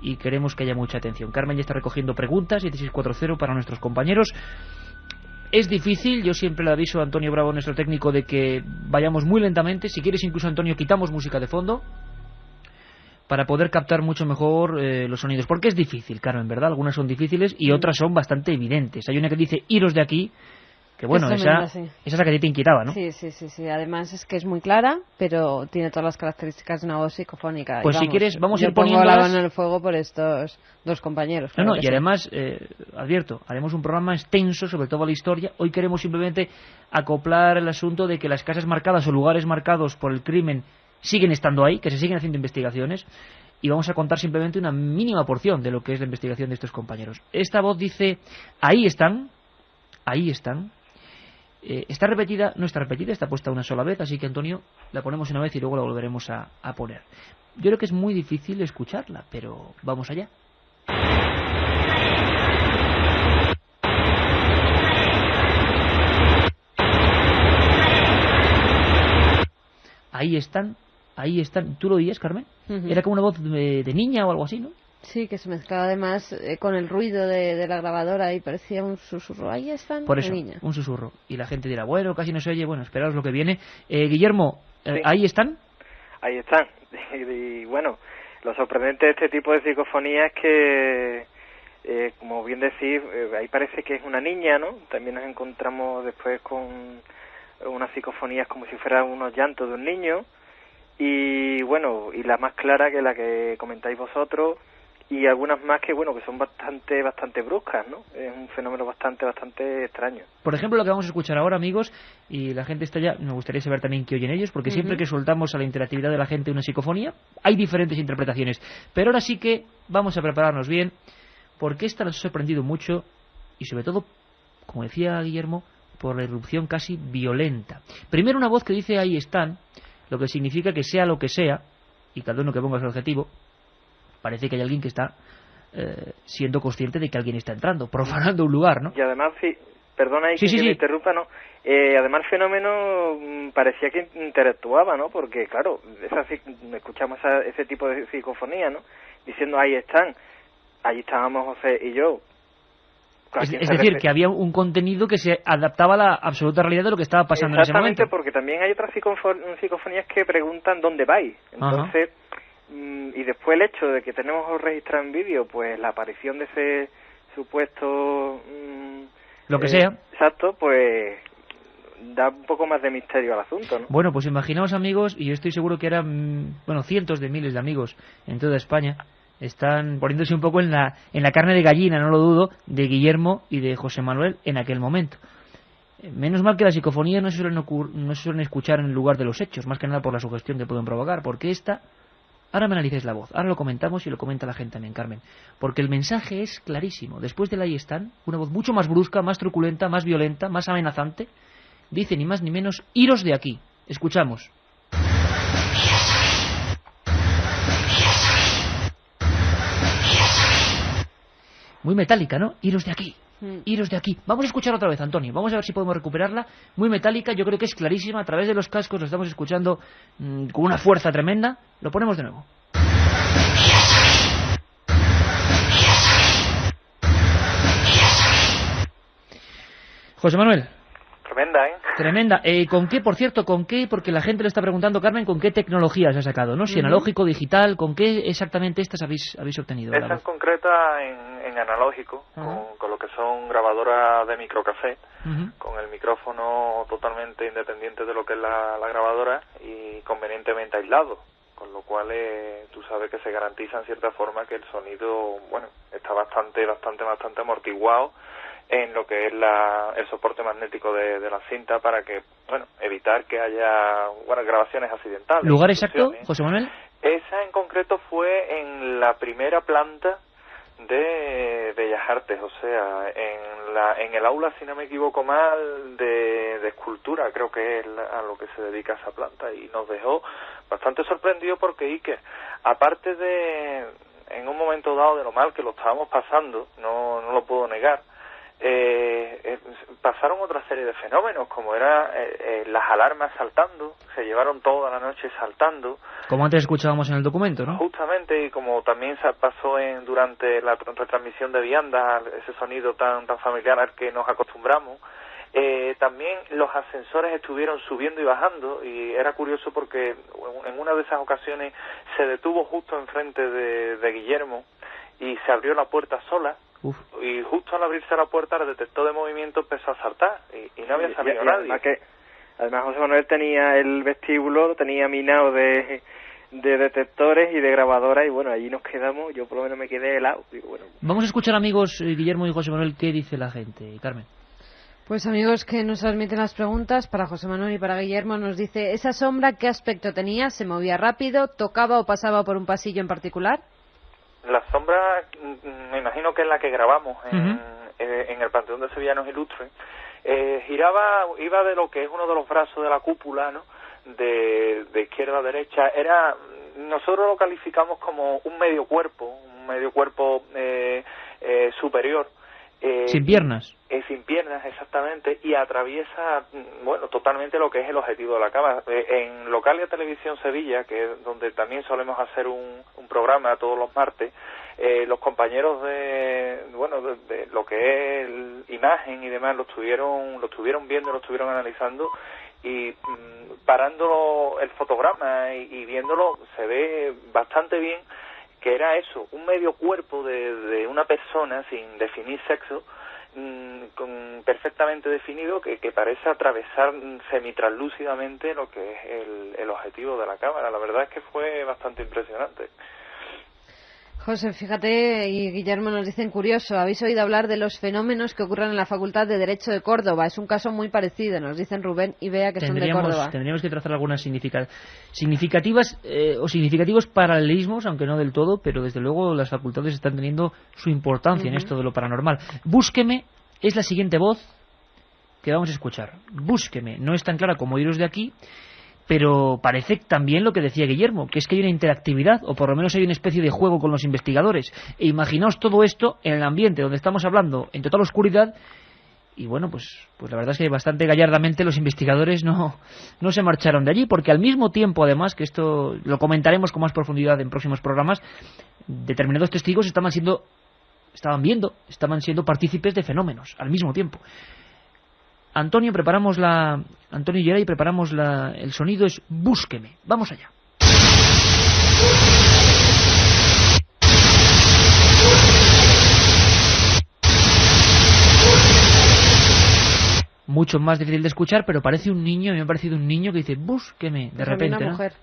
A: y queremos que haya mucha atención. Carmen ya está recogiendo preguntas, 7640 para nuestros compañeros. Es difícil, yo siempre le aviso a Antonio Bravo, nuestro técnico, de que vayamos muy lentamente. Si quieres, incluso, Antonio, quitamos música de fondo para poder captar mucho mejor los sonidos. Porque es difícil, Carmen, ¿verdad? Algunas son difíciles y otras son bastante evidentes. Hay una que dice, iros de aquí, que bueno, esa es la que te inquietaba, ¿no?
B: Sí. Además es que es muy clara, pero tiene todas las características de una voz psicofónica.
A: Pues si quieres, vamos a ir poniendo
B: la mano en el fuego por estos dos compañeros.
A: Claro, y además, advierto, haremos un programa extenso sobre toda la historia. Hoy queremos simplemente acoplar el asunto de que las casas marcadas o lugares marcados por el crimen siguen estando ahí, que se siguen haciendo investigaciones, y vamos a contar simplemente una mínima porción de lo que es la investigación de estos compañeros. Esta voz dice, ahí están. Está repetida, no está repetida, está puesta una sola vez, así que, Antonio, la ponemos una vez y luego la volveremos a poner. Yo creo que es muy difícil escucharla, pero vamos allá. Ahí están. ¿Tú lo oías, Carmen? Era como una voz de niña o algo así, ¿no?
B: Sí, que se mezclaba además con el ruido de la grabadora y parecía un susurro. Ahí están.
A: Por eso,
B: niña.
A: Un susurro. Y la gente dirá, bueno, casi no se oye, bueno, esperaos lo que viene. Guillermo,
O: sí.
A: ¿Ahí están?
O: Ahí están. Y bueno, lo sorprendente de este tipo de psicofonía es que, como bien decís, ahí parece que es una niña, ¿no? También nos encontramos después con unas psicofonías como si fueran unos llantos de un niño. Y bueno, y la más clara que la que comentáis vosotros, y algunas más que bueno, que son bastante bruscas, ¿no? Es un fenómeno bastante extraño.
A: Por ejemplo, lo que vamos a escuchar ahora, amigos, y la gente está ya, me gustaría saber también qué oyen ellos, porque siempre que soltamos a la interactividad de la gente una psicofonía, hay diferentes interpretaciones. Pero ahora sí que vamos a prepararnos bien, porque esta nos ha sorprendido mucho, y sobre todo, como decía Guillermo, por la irrupción casi violenta. Primero una voz que dice ahí están, lo que significa que sea lo que sea, y cada uno que ponga su objetivo, parece que hay alguien que está siendo consciente de que alguien está entrando, profanando un lugar, ¿no?
O: Y además, perdona ahí que me interrumpa, ¿no? Además el fenómeno parecía que interactuaba, ¿no? Porque claro, escuchamos ese tipo de psicofonía, ¿no? Diciendo ahí están, allí estábamos José y yo.
A: Es decir, que había un contenido que se adaptaba a la absoluta realidad de lo que estaba pasando en ese momento.
O: Exactamente, porque también hay otras psicofonías que preguntan dónde vais. Entonces, y después el hecho de que tenemos registrado en vídeo, pues la aparición de ese supuesto...
A: lo que sea.
O: Exacto, pues da un poco más de misterio al asunto, ¿no?
A: Bueno, pues imaginaos, amigos, y yo estoy seguro que eran, cientos de miles de amigos en toda España, están poniéndose un poco en la carne de gallina, no lo dudo, de Guillermo y de José Manuel en aquel momento. Menos mal que las psicofonías no se suelen escuchar en el lugar de los hechos, más que nada por la sugestión que pueden provocar, porque ahora me analizáis la voz, ahora lo comentamos y lo comenta la gente también, Carmen, porque el mensaje es clarísimo. Después del ahí están, una voz mucho más brusca, más truculenta, más violenta, más amenazante, dice ni más ni menos, iros de aquí. Escuchamos. Muy metálica, ¿no? Iros de aquí. Iros de aquí. Vamos a escuchar otra vez, Antonio. Vamos a ver si podemos recuperarla. Muy metálica, yo creo que es clarísima. A través de los cascos lo estamos escuchando con una fuerza tremenda. Lo ponemos de nuevo. José Manuel.
N: Tremenda, ¿eh?
A: Tremenda. ¿Con qué, por cierto, con qué? Porque la gente le está preguntando, Carmen, ¿con qué tecnología se ha sacado? ¿No? Si analógico, digital, ¿con qué exactamente estas habéis obtenido?
N: Esta en concreta en analógico, con lo que son grabadoras de microcassette, con el micrófono totalmente independiente de lo que es la grabadora y convenientemente aislado, con lo cual tú sabes que se garantiza en cierta forma que el sonido, bueno, está bastante amortiguado en lo que es el soporte magnético de la cinta para que, evitar que haya grabaciones accidentales.
A: ¿Lugar exacto, José Manuel?
N: Esa en concreto concreto fue en la primera planta de Bellas Artes, o sea, en el aula, si no me equivoco mal, de escultura, creo que es a lo que se dedica esa planta, y nos dejó bastante sorprendido porque Iker, aparte de, en un momento dado, de lo mal que lo estábamos pasando, no lo puedo negar, pasaron otra serie de fenómenos, como era las alarmas saltando, se llevaron toda la noche saltando.
A: Como antes escuchábamos en el documento, ¿no?
N: Justamente, y como también se pasó durante la retransmisión de Vianda, ese sonido tan familiar al que nos acostumbramos. También los ascensores estuvieron subiendo y bajando, y era curioso porque en una de esas ocasiones se detuvo justo enfrente de Guillermo y se abrió la puerta sola.
A: Uf.
N: Y justo al abrirse la puerta, el detector de movimiento empezó a saltar y no había salido nadie.
O: Además José Manuel tenía el vestíbulo, lo tenía minado de detectores y de grabadoras, y bueno, allí nos quedamos, yo por lo menos me quedé helado. Digo, bueno.
A: Vamos a escuchar, amigos, Guillermo y José Manuel, qué dice la gente. Carmen.
B: Pues amigos que nos transmiten las preguntas, para José Manuel y para Guillermo, nos dice, ¿esa sombra qué aspecto tenía? ¿Se movía rápido? ¿Tocaba o pasaba por un pasillo en particular?
N: La sombra, me imagino que es la que grabamos en el Panteón de Sevillanos Ilustres, iba de lo que es uno de los brazos de la cúpula, ¿no? De izquierda a derecha. Nosotros lo calificamos como un medio cuerpo superior.
A: Sin piernas.
N: Sin piernas, exactamente, y atraviesa, bueno, totalmente lo que es el objetivo de la cámara. En Localia Televisión Sevilla, que es donde también solemos hacer un programa todos los martes, los compañeros de lo que es imagen y demás lo estuvieron viendo, lo estuvieron analizando, y parando el fotograma y viéndolo, se ve bastante bien que era eso, un medio cuerpo de una persona sin definir sexo, perfectamente definido, que parece atravesar semitraslúcidamente lo que es el objetivo de la cámara. La verdad es que fue bastante impresionante.
B: José, fíjate, y Guillermo nos dicen, curioso, habéis oído hablar de los fenómenos que ocurren en la Facultad de Derecho de Córdoba. Es un caso muy parecido, nos dicen Rubén y Bea, que son de Córdoba.
A: Tendríamos que trazar algunas significativas o significativos paralelismos, aunque no del todo, pero desde luego las facultades están teniendo su importancia en esto de lo paranormal. Búsqueme es la siguiente voz que vamos a escuchar. Búsqueme, no es tan clara como oíros de aquí, pero parece también lo que decía Guillermo, que es que hay una interactividad, o por lo menos hay una especie de juego con los investigadores. E imaginaos todo esto en el ambiente donde estamos hablando, en total oscuridad, y bueno, pues la verdad es que bastante gallardamente los investigadores no se marcharon de allí, porque al mismo tiempo, además, que esto lo comentaremos con más profundidad en próximos programas, determinados testigos estaban siendo partícipes de fenómenos al mismo tiempo. Antonio y Geray preparamos el sonido, es Búsqueme. Vamos allá. Mucho más difícil de escuchar, pero parece un niño, me ha parecido un niño que dice Búsqueme, de repente,
B: una mujer.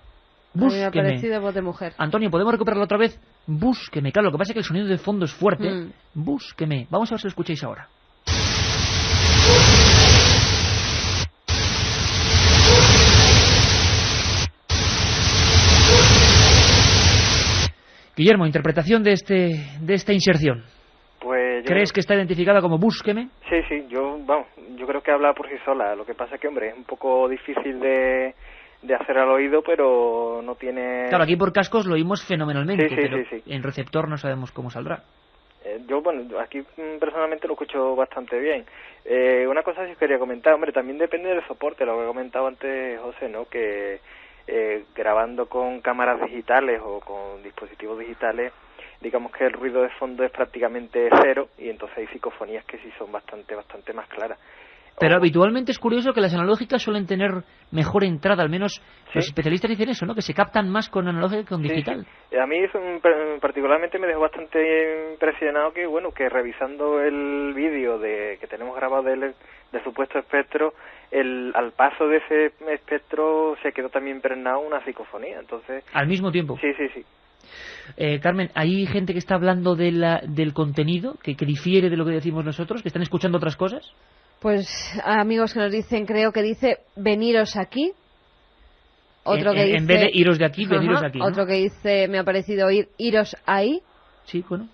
A: ¿no? Búsqueme.
B: Me ha parecido voz de mujer.
A: Antonio, ¿podemos recuperarlo otra vez? Búsqueme. Claro, lo que pasa es que el sonido de fondo es fuerte. Búsqueme. Vamos a ver si lo escucháis ahora. Guillermo, interpretación de esta inserción.
O: Pues
A: ¿Crees que está identificada como Búsqueme?
O: Sí, yo creo que habla por sí sola. Lo que pasa es que, hombre, es un poco difícil de hacer al oído, pero no tiene...
A: Claro, aquí por cascos lo oímos fenomenalmente, pero
O: sí.
A: En receptor no sabemos cómo saldrá.
O: Aquí personalmente lo escucho bastante bien. Una cosa sí os quería comentar, hombre, también depende del soporte, lo que he comentado antes José, ¿no? Que grabando con cámaras digitales o con dispositivos digitales, digamos que el ruido de fondo es prácticamente cero, y entonces hay psicofonías que sí son bastante más claras.
A: Pero habitualmente es curioso que las analógicas suelen tener mejor entrada, al menos los especialistas dicen eso, ¿no? Que se captan más con analógica que con digital.
O: Sí. A mí particularmente me dejó bastante impresionado que revisando el vídeo que tenemos grabado del supuesto espectro, al paso de ese espectro se quedó también impregnado una psicofonía, entonces...
A: ¿Al mismo tiempo?
O: Sí.
A: Carmen, ¿hay gente que está hablando del contenido, que difiere de lo que decimos nosotros, que están escuchando otras cosas?
B: Pues amigos que nos dicen, creo que dice veniros aquí. Otro que dice,
A: en vez de iros de aquí, veniros de aquí, ¿no?
B: Otro que dice, me ha parecido oír, iros ahí.
A: Sí, bueno.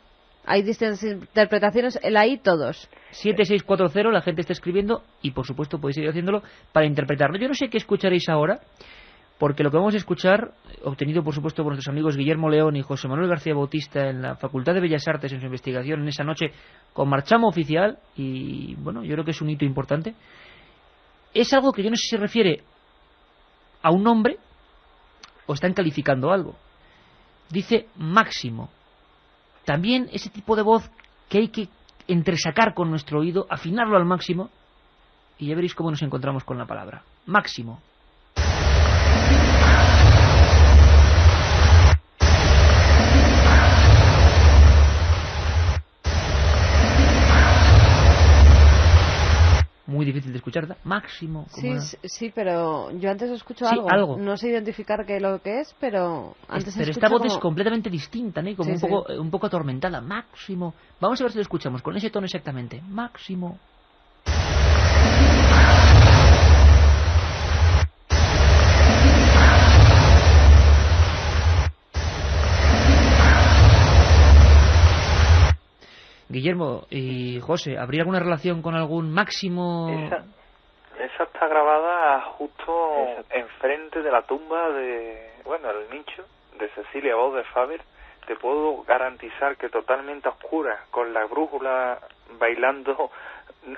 B: Hay distintas interpretaciones, el ahí todos.
A: 7640, la gente está escribiendo y por supuesto podéis seguir haciéndolo para interpretarlo. Yo no sé qué escucharéis ahora, porque lo que vamos a escuchar, obtenido por supuesto por nuestros amigos Guillermo León y José Manuel García Bautista en la Facultad de Bellas Artes en su investigación en esa noche con marchamo oficial, y bueno, yo creo que es un hito importante, es algo que yo no sé si se refiere a un nombre o están calificando algo. Dice máximo. También ese tipo de voz que hay que entresacar con nuestro oído, afinarlo al máximo, y ya veréis cómo nos encontramos con la palabra. Máximo. Muy difícil de escuchar, ¿verdad? Máximo.
B: Sí, pero yo antes escucho
A: algo.
B: No sé identificar qué es lo que es, pero antes
A: pero esta voz es completamente distinta, ¿no? Como un poco atormentada. Máximo. Vamos a ver si lo escuchamos con ese tono exactamente. Máximo. Guillermo y José, ¿habría alguna relación con algún máximo?
N: Esa está grabada justo enfrente de la tumba el nicho de Cecilia Voz de Faber. Te puedo garantizar que totalmente oscura, con la brújula bailando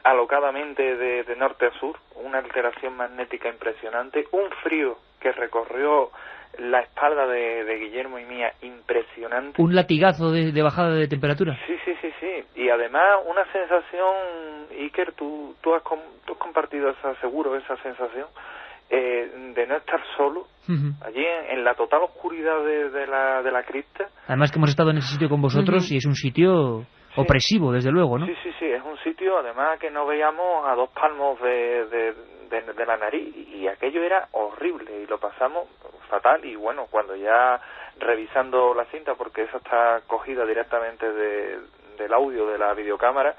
N: alocadamente de norte a sur, una alteración magnética impresionante, un frío que recorrió la espalda de Guillermo y mía impresionante.
A: ¿Un latigazo de bajada de temperatura?
N: Sí. Y además una sensación, Iker, tú has compartido esa sensación de no estar solo, allí en la total oscuridad de la cripta.
A: Además que hemos estado en ese sitio con vosotros y es un sitio opresivo, desde luego, ¿no?
N: Sí, es un sitio además que no veíamos a 2 palmos de la nariz, y aquello era horrible y lo pasamos fatal. Y bueno, cuando ya revisando la cinta, porque esa está cogida directamente del audio de la videocámara,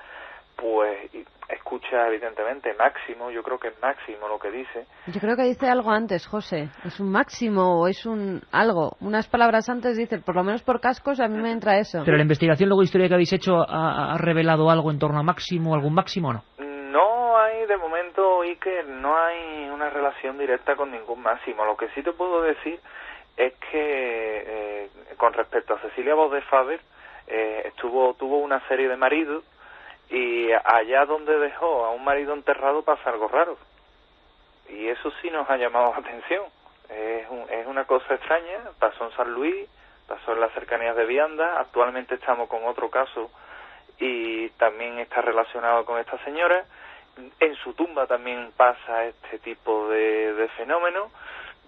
N: pues escucha evidentemente máximo. Yo creo que es máximo lo que dice.
B: Yo creo que dice algo antes, José. ¿Es un máximo o es un algo? Unas palabras antes dice, por lo menos por cascos a mí me entra eso.
A: Pero la investigación luego historia que habéis hecho ha revelado algo en torno a máximo, algún máximo o no.
N: No hay de momento, Iker, no hay una relación directa con ningún máximo. Lo que sí te puedo decir es que con respecto a Cecilia Voz de Faber, tuvo una serie de maridos, y allá donde dejó a un marido enterrado pasa algo raro, y eso sí nos ha llamado la atención. Es una cosa extraña. Pasó en San Luis, pasó en las cercanías de Vianda. Actualmente estamos con otro caso y también está relacionado con esta señora. En su tumba también pasa este tipo de fenómeno,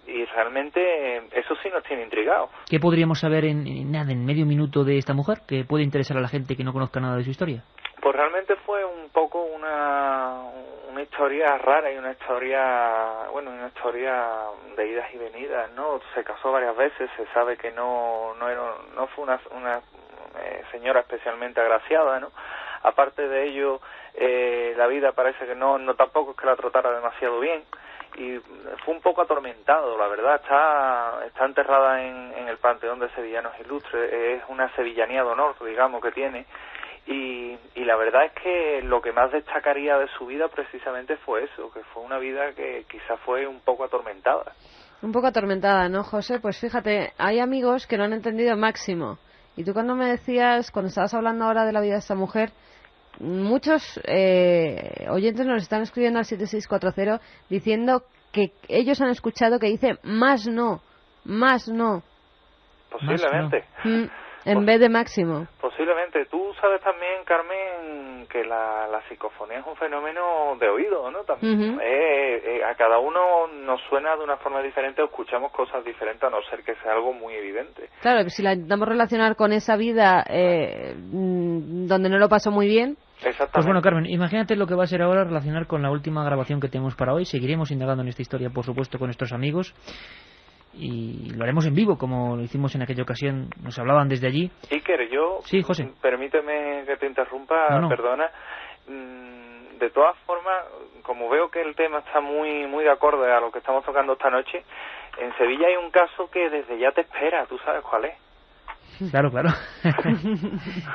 N: y realmente eso sí nos tiene intrigados.
A: ¿Qué podríamos saber en medio minuto de esta mujer que puede interesar a la gente que no conozca nada de su historia?
N: Pues realmente fue un poco una historia rara y una historia de idas y venidas, ¿no? Se casó varias veces, se sabe que no fue una señora especialmente agraciada, ¿no? Aparte de ello, la vida parece que no tampoco es que la tratara demasiado bien, y fue un poco atormentado, la verdad. Está enterrada en el Panteón de Sevillanos Ilustres. Es una sevillanía de honor, digamos, que tiene. Y la verdad es que lo que más destacaría de su vida precisamente fue eso, que fue una vida que quizás fue un poco atormentada.
B: Un poco atormentada, ¿no, José? Pues fíjate, hay amigos que no han entendido máximo. Y tú cuando me decías, cuando estabas hablando ahora de la vida de esta mujer, muchos oyentes nos están escribiendo al 7640 diciendo que ellos han escuchado que dice más no.
N: Posiblemente.
B: En vez de máximo.
N: Posiblemente. Tú sabes también, Carmen, que la psicofonía es un fenómeno de oído, ¿no? También, a cada uno nos suena de una forma diferente o escuchamos cosas diferentes, a no ser que sea algo muy evidente.
B: Claro, que si la intentamos relacionar con esa vida donde no lo pasó muy bien.
N: Exactamente.
A: Pues bueno, Carmen, imagínate lo que va a ser ahora relacionar con la última grabación que tenemos para hoy. Seguiremos indagando en esta historia, por supuesto, con nuestros amigos. Y lo haremos en vivo, como lo hicimos en aquella ocasión. Nos hablaban desde allí.
N: Iker,
A: Sí, José.
N: Permíteme que te interrumpa,
A: No.
N: perdona. De todas formas, como veo que el tema está muy de acorde a lo que estamos tocando esta noche, en Sevilla hay un caso que desde ya te espera, ¿tú sabes cuál es?
A: Claro, claro.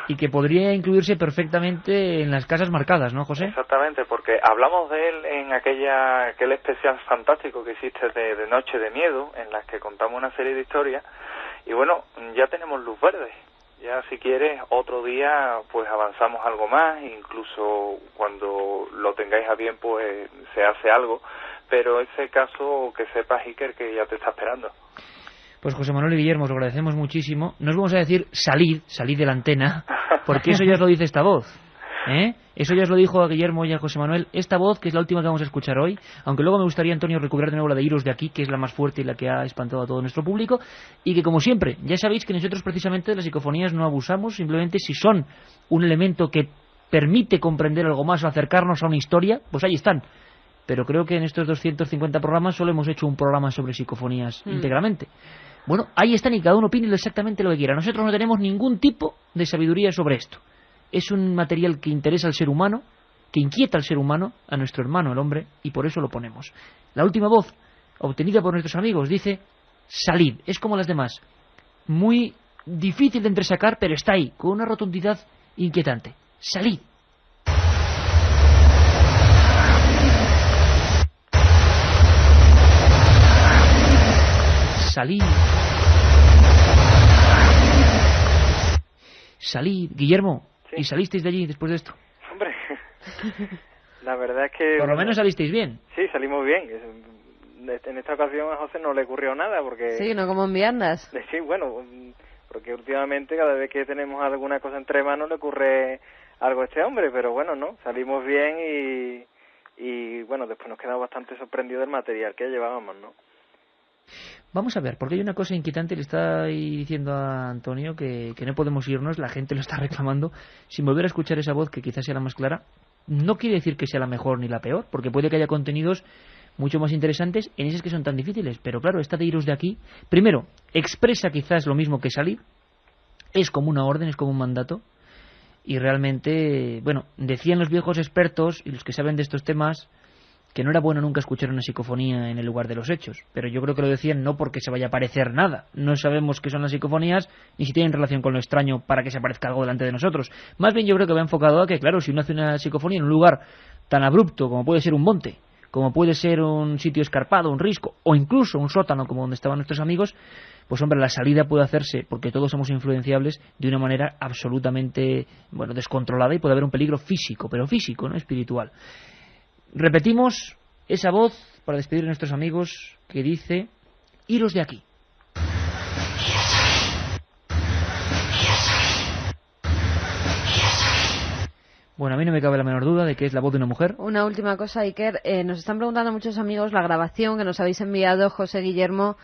A: Y que podría incluirse perfectamente en las casas marcadas, ¿no, José?
N: Exactamente, porque hablamos de él en aquel especial fantástico que hiciste de Noche de Miedo, en las que contamos una serie de historias, y bueno, ya tenemos luz verde. Ya si quieres, otro día pues avanzamos algo más, incluso cuando lo tengáis a bien pues se hace algo, pero ese caso que sepas, Iker, que ya te está esperando.
A: Pues José Manuel y Guillermo, os lo agradecemos muchísimo. No os vamos a decir salid de la antena, porque eso ya os lo dice esta voz, ¿eh? Eso ya os lo dijo a Guillermo y a José Manuel, esta voz que es la última que vamos a escuchar hoy, aunque luego me gustaría, Antonio, recuperar de nuevo la de Iros de aquí, que es la más fuerte y la que ha espantado a todo nuestro público, y que como siempre, ya sabéis que nosotros precisamente de las psicofonías no abusamos, simplemente si son un elemento que permite comprender algo más o acercarnos a una historia, pues ahí están. Pero creo que en estos 250 programas solo hemos hecho un programa sobre psicofonías íntegramente. Bueno, ahí están y cada uno opine exactamente lo que quiera. Nosotros no tenemos ningún tipo de sabiduría sobre esto. Es un material que interesa al ser humano, que inquieta al ser humano, a nuestro hermano el hombre, y por eso lo ponemos. La última voz, obtenida por nuestros amigos, dice salid. Es como las demás. Muy difícil de entresacar, pero está ahí, con una rotundidad inquietante. Salid. Salid. Salid. Guillermo, ¿sí? ¿Y salisteis de allí después de esto?
O: Hombre, la verdad es que...
A: Por lo menos salisteis bien.
O: Sí, salimos bien. En esta ocasión a José no le ocurrió nada porque...
B: Sí, no como en viandas.
O: Sí, bueno, porque últimamente cada vez que tenemos alguna cosa entre manos le ocurre algo a este hombre, pero bueno, no, salimos bien y bueno, después nos quedamos bastante sorprendidos del material que llevábamos, ¿no?
A: Vamos a ver, porque hay una cosa inquietante, le está diciendo a Antonio que no podemos irnos, la gente lo está reclamando, sin volver a escuchar esa voz que quizás sea la más clara. No quiere decir que sea la mejor ni la peor, porque puede que haya contenidos mucho más interesantes en esos que son tan difíciles, pero claro, esta de iros de aquí, primero, expresa quizás lo mismo que salir, es como una orden, es como un mandato, y realmente, bueno, decían los viejos expertos y los que saben de estos temas que no era bueno nunca escuchar una psicofonía en el lugar de los hechos, pero yo creo que lo decían no porque se vaya a parecer nada, no sabemos qué son las psicofonías ni si tienen relación con lo extraño para que se aparezca algo delante de nosotros, más bien yo creo que va enfocado a que claro, si uno hace una psicofonía en un lugar tan abrupto como puede ser un monte, como puede ser un sitio escarpado, un risco, o incluso un sótano como donde estaban nuestros amigos, pues hombre, la salida puede hacerse, porque todos somos influenciables, de una manera absolutamente, bueno, descontrolada, y puede haber un peligro físico, pero físico, no espiritual. Repetimos esa voz para despedir a nuestros amigos que dice: iros de aquí. Bueno, a mí no me cabe la menor duda de que es la voz de una mujer.
B: Una última cosa, Iker. Nos están preguntando muchos amigos la grabación que nos habéis enviado, José, Guillermo,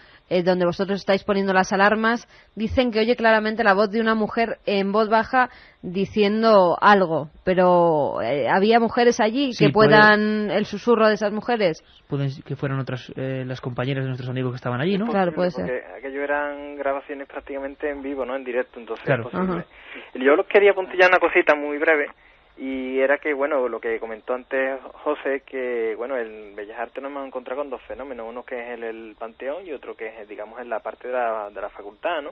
B: donde vosotros estáis poniendo las alarmas. Dicen que oye claramente la voz de una mujer en voz baja diciendo algo. Pero ¿había mujeres allí que puedan el susurro de esas mujeres? Pueden
A: que fueran otras las compañeras de nuestros amigos que estaban allí, ¿no?
B: Claro, puede ser.
O: Porque aquello eran grabaciones prácticamente en vivo, ¿no? En directo, entonces
A: claro.
O: Es posible. Yo los quería puntillar una cosita muy breve. Y era que, bueno, lo que comentó antes José, que, bueno, en Bellas Artes nos hemos encontrado con dos fenómenos, uno que es el Panteón y otro que es, digamos, en la parte de la facultad, ¿no?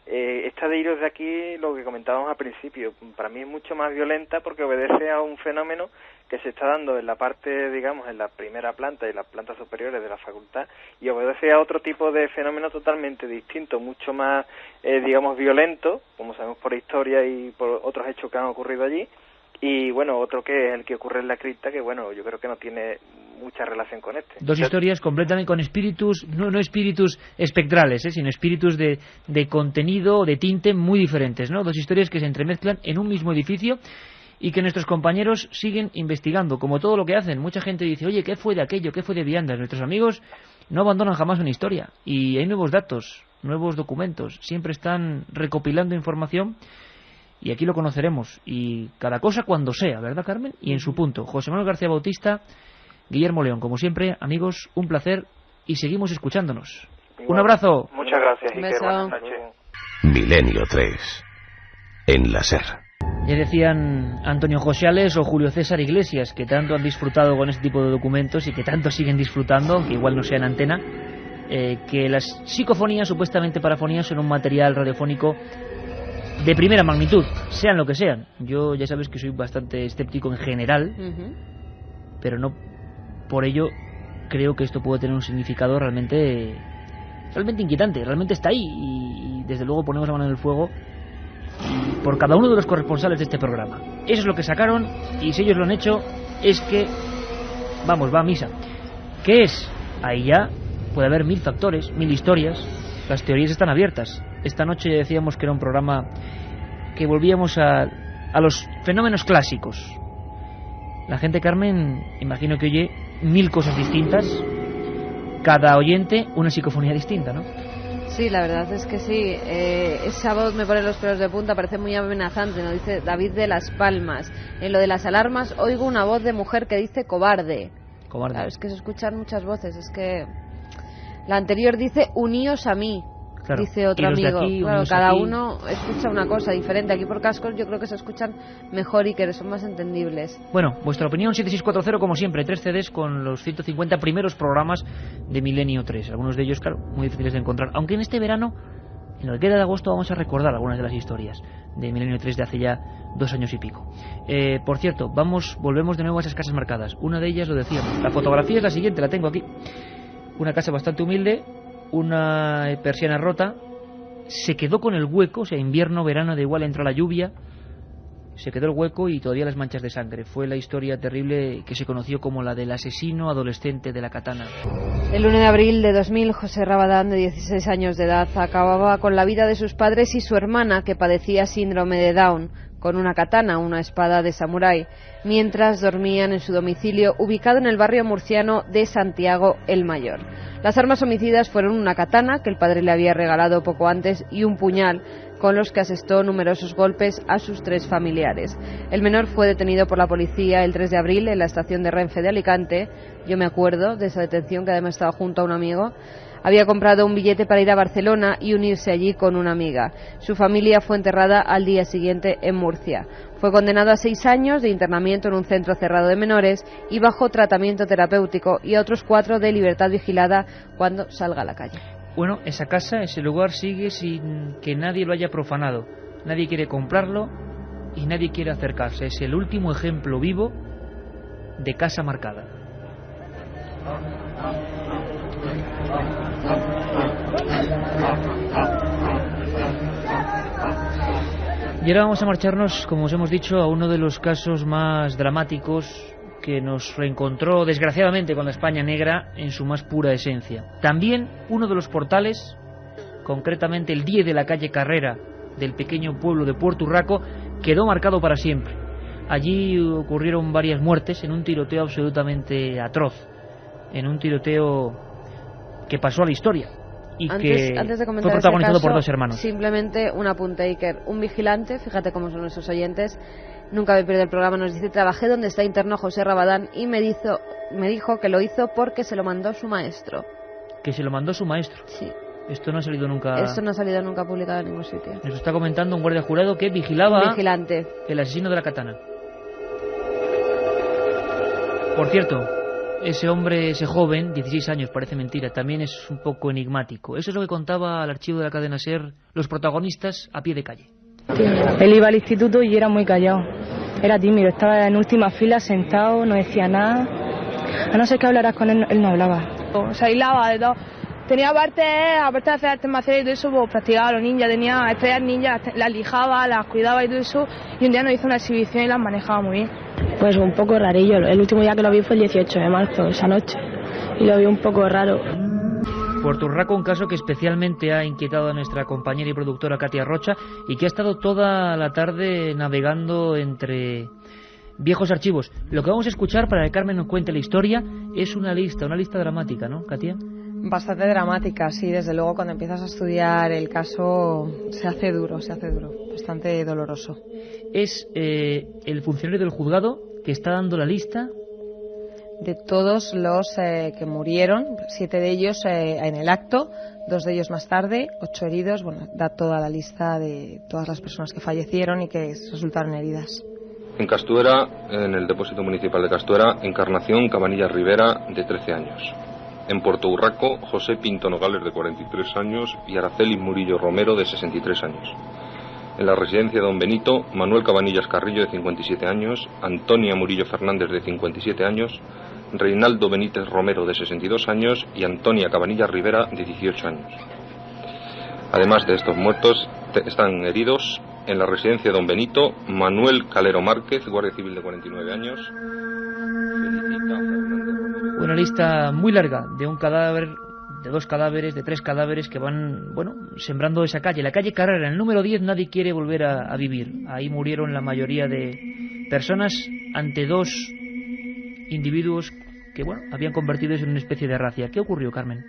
O: Esta de iros de aquí, lo que comentábamos al principio, para mí es mucho más violenta porque obedece a un fenómeno que se está dando en la parte, digamos, en la primera planta y las plantas superiores de la facultad, y obedece a otro tipo de fenómeno totalmente distinto, mucho más, digamos, violento, como sabemos por historia y por otros hechos que han ocurrido allí. Y bueno, otro que es el que ocurre en la cripta, que bueno, yo creo que no tiene mucha relación con este.
A: Dos historias completamente con espíritus, no espíritus espectrales, sino espíritus de contenido, de tinte muy diferentes, ¿no? Dos historias que se entremezclan en un mismo edificio y que nuestros compañeros siguen investigando, como todo lo que hacen. Mucha gente dice, oye, ¿qué fue de aquello? ¿Qué fue de viandas? Nuestros amigos no abandonan jamás una historia y hay nuevos datos, nuevos documentos, siempre están recopilando información. Y aquí lo conoceremos, y cada cosa cuando sea, ¿verdad, Carmen? Y en su punto. José Manuel García Bautista, Guillermo León, como siempre, amigos, un placer, y seguimos escuchándonos. Igual. Un abrazo.
N: Muchas gracias, Iker. Buenas noches.
E: Milenio 3, en la SER.
A: Ya decían Antonio Josales o Julio César Iglesias, que tanto han disfrutado con este tipo de documentos y que tanto siguen disfrutando, aunque igual no sea en antena, que las psicofonías, supuestamente parafonías, son un material radiofónico de primera magnitud, sean lo que sean. Yo ya sabes que soy bastante escéptico en general, pero no por ello creo que esto puede tener un significado realmente inquietante. Realmente está ahí y desde luego ponemos la mano en el fuego por cada uno de los corresponsales de este programa. Eso es lo que sacaron, y si ellos lo han hecho es que vamos, va a misa. ¿Qué es? Ahí ya puede haber 1000 factores, 1000 historias. Las teorías están abiertas. Esta noche decíamos que era un programa que volvíamos a los fenómenos clásicos. La gente, Carmen, imagino que oye 1000 cosas distintas. Cada oyente una psicofonía distinta, ¿no?
B: Sí, la verdad es que sí. Esa voz me pone los pelos de punta, parece muy amenazante, nos dice David de Las Palmas. En lo de las alarmas oigo una voz de mujer que dice cobarde.
A: Cobarde.
B: Claro, es que se escuchan muchas voces, es que la anterior dice uníos a mí. Claro. Dice otro amigo.
A: Aquí,
B: claro, cada uno escucha una cosa diferente. Aquí por cascos yo creo que se escuchan mejor y que son más entendibles.
A: Bueno, vuestra opinión 7640, como siempre, 3 CDs con los 150 primeros programas de Milenio 3. Algunos de ellos, claro, muy difíciles de encontrar. Aunque en este verano, en lo que queda de agosto, vamos a recordar algunas de las historias de Milenio 3 de hace ya 2 años y pico. Por cierto, volvemos de nuevo a esas casas marcadas. Una de ellas, lo decíamos, la fotografía es la siguiente, la tengo aquí. Una casa bastante humilde, una persiana rota, se quedó con el hueco, o sea, invierno, verano, da igual, entra la lluvia, se quedó el hueco y todavía las manchas de sangre. Fue la historia terrible que se conoció como la del asesino adolescente de la katana.
B: El 1 de abril de 2000, José Rabadán, de 16 años de edad, acababa con la vida de sus padres y su hermana, que padecía síndrome de Down, con una katana, una espada de samurái, mientras dormían en su domicilio ubicado en el barrio murciano de Santiago el Mayor. Las armas homicidas fueron una katana que el padre le había regalado poco antes y un puñal con los que asestó numerosos golpes a sus 3 familiares. El menor fue detenido por la policía el 3 de abril en la estación de Renfe de Alicante. Yo me acuerdo de esa detención, que además estaba junto a un amigo. Había comprado un billete para ir a Barcelona y unirse allí con una amiga. Su familia fue enterrada al día siguiente en Murcia. Fue condenado a 6 años de internamiento en un centro cerrado de menores y bajo tratamiento terapéutico, y a otros 4 de libertad vigilada cuando salga a la calle.
A: Bueno, esa casa, ese lugar sigue sin que nadie lo haya profanado. Nadie quiere comprarlo y nadie quiere acercarse. Es el último ejemplo vivo de casa marcada. Y ahora vamos a marcharnos, como os hemos dicho, a uno de los casos más dramáticos que nos reencontró desgraciadamente con la España negra en su más pura esencia. También uno de los portales, concretamente el 10 de la calle Carrera del pequeño pueblo de Puerto Urraco, quedó marcado para siempre. Allí ocurrieron varias muertes en un tiroteo absolutamente atroz, en un tiroteo que pasó a la historia y
B: antes de
A: fue protagonizado
B: caso,
A: por 2 hermanos.
B: Simplemente un apunte, Iker. Un vigilante, fíjate cómo son nuestros oyentes, nunca me pierde el programa, nos dice: trabajé donde está interno José Rabadán y me dijo que lo hizo porque se lo mandó su maestro.
A: ¿Que se lo mandó su maestro?
B: Sí.
A: Esto no ha salido nunca.
B: Esto no ha salido nunca publicado en ningún sitio.
A: Nos está comentando un guardia jurado que vigilaba
B: un vigilante,
A: el asesino de la katana. Por cierto, ese hombre, ese joven, 16 años, parece mentira, también es un poco enigmático. Eso es lo que contaba al archivo de la cadena SER los protagonistas a pie de calle.
P: Él iba al instituto y era muy callado, era tímido, estaba en última fila sentado, no decía nada. A no ser que hablaras con él, él no hablaba.
Q: Se aislaba de todo. Tenía aparte de hacer artes marciales y todo eso, pues practicaba a los ninjas, tenía estrellas ninjas, las lijaba, las cuidaba y todo eso, y un día nos hizo una exhibición y las manejaba muy bien.
P: Pues un poco rarillo, el último día que lo vi fue el 18 de marzo, esa noche, y lo vi un poco raro.
A: Puerto Urraco, un caso que especialmente ha inquietado a nuestra compañera y productora Katia Rocha y que ha estado toda la tarde navegando entre viejos archivos. Lo que vamos a escuchar, para que Carmen nos cuente la historia, es una lista dramática, ¿no, Katia?
K: Bastante dramática, sí, desde luego cuando empiezas a estudiar el caso se hace duro, bastante doloroso.
A: Es el funcionario del juzgado que está dando la lista
K: de todos los que murieron, 7 de ellos en el acto, 2 de ellos más tarde, 8 heridos, bueno, da toda la lista de todas las personas que fallecieron y que resultaron heridas.
R: En Castuera, en el depósito municipal de Castuera, Encarnación Cabanillas Rivera, de 13 años. En Puerto Urraco, José Pinto Nogales, de 43 años, y Araceli Murillo Romero, de 63 años. En la residencia de Don Benito, Manuel Cabanillas Carrillo, de 57 años, Antonia Murillo Fernández, de 57 años, Reinaldo Benítez Romero, de 62 años, y Antonia Cabanillas Rivera, de 18 años. Además de estos muertos, están heridos en la residencia de Don Benito, Manuel Calero Márquez, guardia civil, de 49 años.
A: Una lista muy larga de un cadáver, de 2 cadáveres, de 3 cadáveres que van, bueno, sembrando esa calle. La calle Carrera, en el número 10, nadie quiere volver a vivir. Ahí murieron la mayoría de personas ante 2 individuos que, bueno, habían convertido en una especie de racia. ¿Qué ocurrió, Carmen?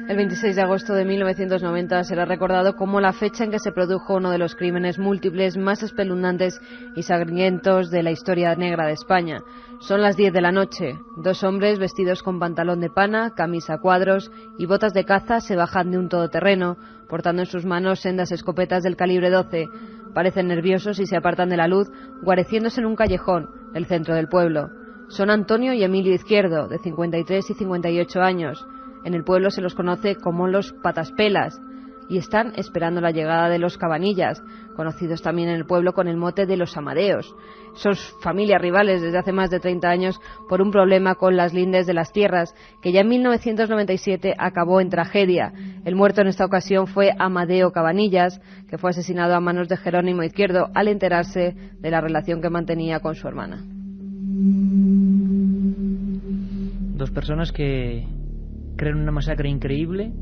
B: El 26 de agosto de 1990 será recordado como la fecha en que se produjo uno de los crímenes múltiples más espeluznantes y sangrientos de la historia negra de España. Son las 10 de la noche. 2 hombres vestidos con pantalón de pana, camisa a cuadros y botas de caza se bajan de un todoterreno, portando en sus manos sendas escopetas del calibre 12. Parecen nerviosos y se apartan de la luz, guareciéndose en un callejón, el centro del pueblo. Son Antonio y Emilio Izquierdo, de 53 y 58 años. En el pueblo se los conoce como los Pataspelas y están esperando la llegada de los Cabanillas, conocidos también en el pueblo con el mote de los Amadeos. Son familias rivales desde hace más de 30 años por un problema con las lindes de las tierras, que ya en 1997 acabó en tragedia. El muerto en esta ocasión fue Amadeo Cabanillas, que fue asesinado a manos de Jerónimo Izquierdo al enterarse de la relación que mantenía con su hermana.
A: 2 personas que crean una masacre increíble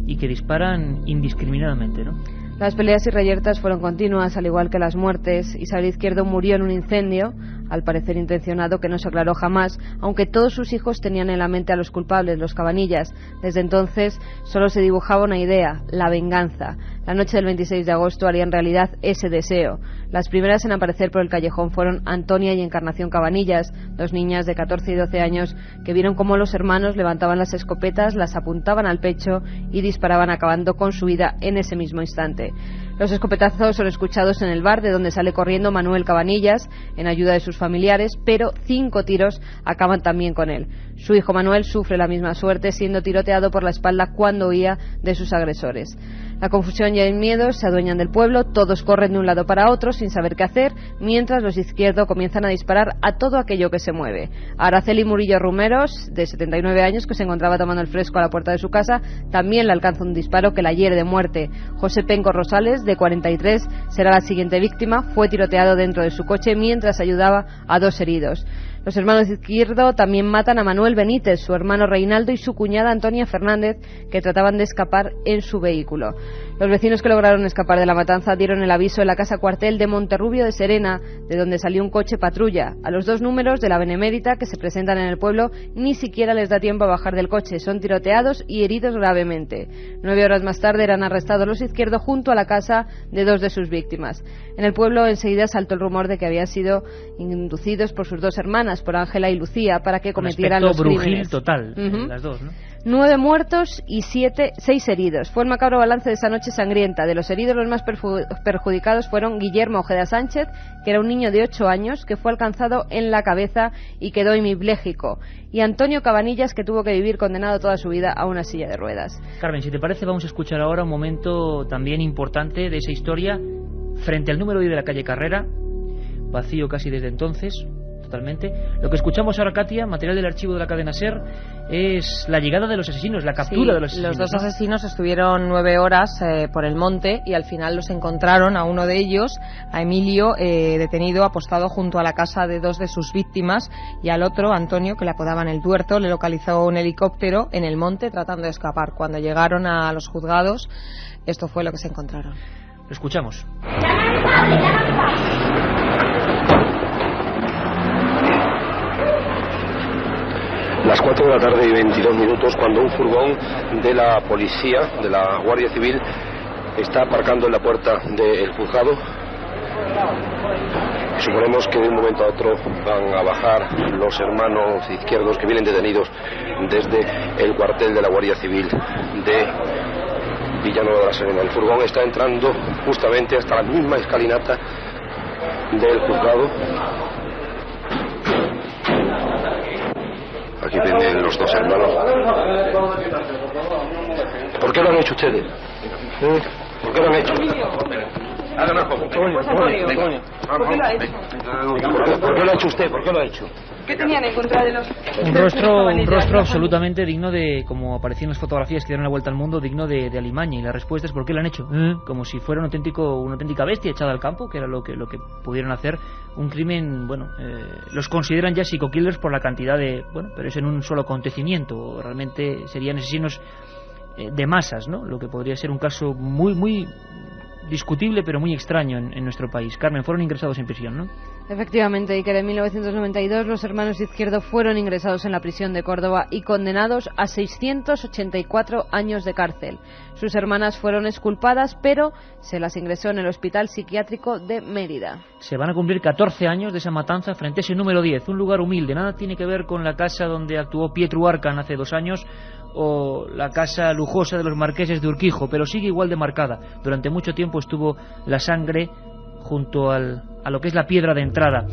A: y que disparan indiscriminadamente, ¿no?
B: Las peleas y reyertas fueron continuas, al igual que las muertes. Isabel Izquierdo murió en un incendio, al parecer intencionado, que no se aclaró jamás, aunque todos sus hijos tenían en la mente a los culpables, los Cabanillas. Desde entonces solo se dibujaba una idea, la venganza. La noche del 26 de agosto harían realidad ese deseo. Las primeras en aparecer por el callejón fueron Antonia y Encarnación Cabanillas, 2 niñas de 14 y 12 años que vieron cómo los hermanos levantaban las escopetas, las apuntaban al pecho y disparaban, acabando con su vida en ese mismo instante. Los escopetazos son escuchados en el bar, de donde sale corriendo Manuel Cabanillas en ayuda de sus familiares, pero 5 tiros acaban también con él. Su hijo Manuel sufre la misma suerte, siendo tiroteado por la espalda cuando huía de sus agresores. La confusión y el miedo se adueñan del pueblo, todos corren de un lado para otro sin saber qué hacer, mientras los Izquierdo comienzan a disparar a todo aquello que se mueve. Araceli Murillo Rumeros, de 79 años, que se encontraba tomando el fresco a la puerta de su casa, también le alcanza un disparo que la hiere de muerte. José Penco Rosales, de 43, será la siguiente víctima, fue tiroteado dentro de su coche mientras ayudaba a 2 heridos. Los hermanos Izquierdo también matan a Manuel Benítez, su hermano Reinaldo y su cuñada Antonia Fernández, que trataban de escapar en su vehículo. Los vecinos que lograron escapar de la matanza dieron el aviso en la casa cuartel de Monterrubio de Serena, de donde salió un coche patrulla. A los 2 números de la Benemérita que se presentan en el pueblo ni siquiera les da tiempo a bajar del coche, son tiroteados y heridos gravemente. 9 horas más tarde eran arrestados los Izquierdo junto a la casa de 2 de sus víctimas. En el pueblo enseguida saltó el rumor de que habían sido inducidos por sus 2 hermanas, por Ángela y Lucía, para que cometieran los crímenes.
A: Total, las 2, ¿no?
B: 9 muertos y 6 heridos. Fue el macabro balance de esa noche sangrienta. De los heridos, los más perjudicados fueron Guillermo Ojeda Sánchez, que era un niño de 8 años, que fue alcanzado en la cabeza y quedó hemipléjico, y Antonio Cabanillas, que tuvo que vivir condenado toda su vida a una silla de ruedas.
A: Carmen, si te parece, vamos a escuchar ahora un momento también importante de esa historia, frente al número 10 de la calle Carrera, vacío casi desde entonces, totalmente. Lo que escuchamos ahora, Katia, material del archivo de la cadena SER, es la llegada de los asesinos, la captura de los asesinos.
K: Los 2 asesinos estuvieron 9 horas por el monte y al final los encontraron, a uno de ellos, a Emilio, detenido, apostado junto a la casa de 2 de sus víctimas, y al otro, Antonio, que le apodaban el Tuerto, le localizó un helicóptero en el monte tratando de escapar. Cuando llegaron a los juzgados, esto fue lo que se encontraron.
A: Lo escuchamos.
S: Las 4 de la tarde y 22 minutos, cuando un furgón de la policía, de la Guardia Civil, está aparcando en la puerta del juzgado. Suponemos que de un momento a otro van a bajar los hermanos Izquierdos, que vienen detenidos desde el cuartel de la Guardia Civil de Villanueva de la Serena. El furgón está entrando justamente hasta la misma escalinata del juzgado. aquí vienen los dos hermanos. ¿Por qué lo han hecho ustedes? ¿Por qué lo han hecho? ¿Por qué lo ha hecho usted? ¿Por qué lo ha hecho?
Q: ¿Qué tenían en contra de los...?
A: Un rostro absolutamente digno de, como aparecía en las fotografías que dieron la vuelta al mundo, digno de Alimaña. Y la respuesta es ¿por qué lo han hecho? Como si fuera una auténtica bestia echada al campo, que era lo que pudieron hacer. Un crimen, bueno, los consideran ya psico-killers por la cantidad de... Bueno, pero es en un solo acontecimiento. Realmente serían asesinos de masas, ¿no? Lo que podría ser un caso muy discutible, pero muy extraño en nuestro país. Carmen, fueron ingresados en prisión, ¿no?
B: Efectivamente, y que en 1992 los hermanos Izquierdo fueron ingresados en la prisión de Córdoba y condenados a 684 años de cárcel. Sus hermanas fueron exculpadas, pero se las ingresó en el Hospital Psiquiátrico de Mérida.
A: Se van a cumplir 14 años de esa matanza frente a ese número 10, un lugar humilde. Nada tiene que ver con la casa donde actuó Pietro Arcan hace 2 años o la casa lujosa de los marqueses de Urquijo, pero sigue igual de marcada. Durante mucho tiempo estuvo la sangre junto a lo que es la piedra de entrada.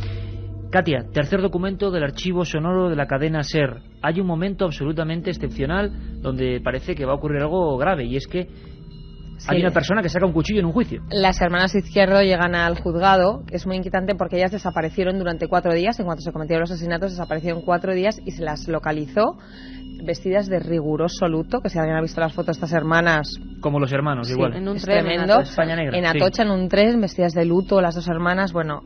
A: Katia, tercer documento del archivo sonoro de la cadena SER. Hay un momento absolutamente excepcional donde parece que va a ocurrir algo grave, y es que hay una persona que saca un cuchillo en un juicio.
K: Las hermanas Izquierdo llegan al juzgado, que es muy inquietante porque ellas desaparecieron durante 4 días. En cuanto se cometieron los asesinatos, desaparecieron 4 días y se las localizó vestidas de riguroso luto, que si alguien ha visto las fotos de estas hermanas...
A: Como los hermanos,
K: sí,
A: igual.
K: En un tren, tremendo.
A: España Negra.
K: En Atocha, sí. En un tren, vestidas de luto, las 2 hermanas. Bueno,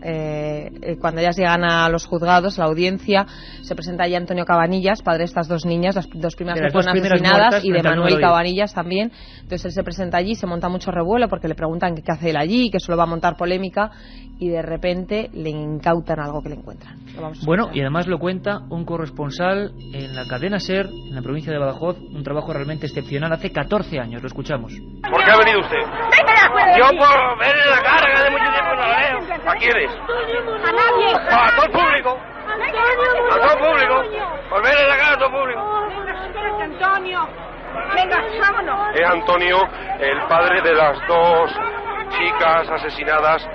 K: cuando ellas llegan a los juzgados, la audiencia, se presenta allí Antonio Cabanillas, padre de estas 2 niñas, las 2 primeras personas asesinadas, y de Manuel Cabanillas también. Entonces él se presenta allí, se monta mucho revuelo porque le preguntan qué hace él allí, que solo va a montar polémica, y de repente le incautan algo que le encuentran.
A: Bueno, y además lo cuenta un corresponsal en la cadena SER, en la provincia de Badajoz, un trabajo realmente excepcional, hace 14 años, lo escuchamos.
T: ¿Por qué ha venido usted? Yo por ver la carga de mucho tiempo no la veo. ¿A quién es?
Q: A nadie.
T: A todo el público. A todo el público. Por ver la cara a todo el público.
Q: Antonio. Venga, vámonos.
R: Es Antonio, el padre de las 2 chicas asesinadas.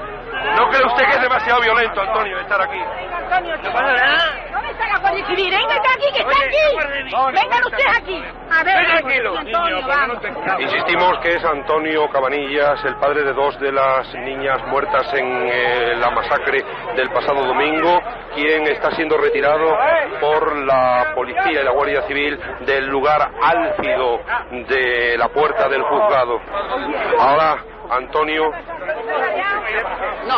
R: ¿No cree usted que es demasiado violento, Antonio, estar aquí?
Q: Antonio, no pasa nada. ¿Dónde está la Guardia Civil? Venga, está aquí, que está aquí. Vengan ustedes aquí. A ver,
T: tranquilo.
Q: Antonio, vamos.
R: Insistimos que es Antonio Cabanillas, el padre de 2 de las niñas muertas en la masacre del pasado domingo, quien está siendo retirado por la policía y la Guardia Civil del lugar álgido de la puerta del juzgado. Ahora, Antonio...
T: No,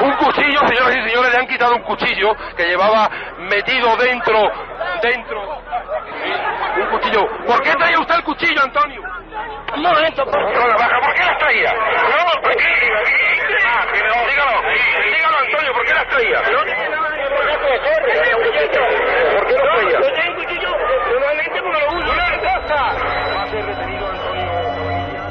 R: un cuchillo, señoras y señores, le han quitado un cuchillo que llevaba metido dentro. Un cuchillo. ¿Por qué traía usted el cuchillo, Antonio?
T: Un momento, ¿por qué las traía? No, ¿por qué?
R: Dígalo, Antonio, ¿por qué las traía?
T: ¿Por qué las traía? No tengo un cuchillo, normalmente no lo uso.
R: Va a ser detenido Antonio.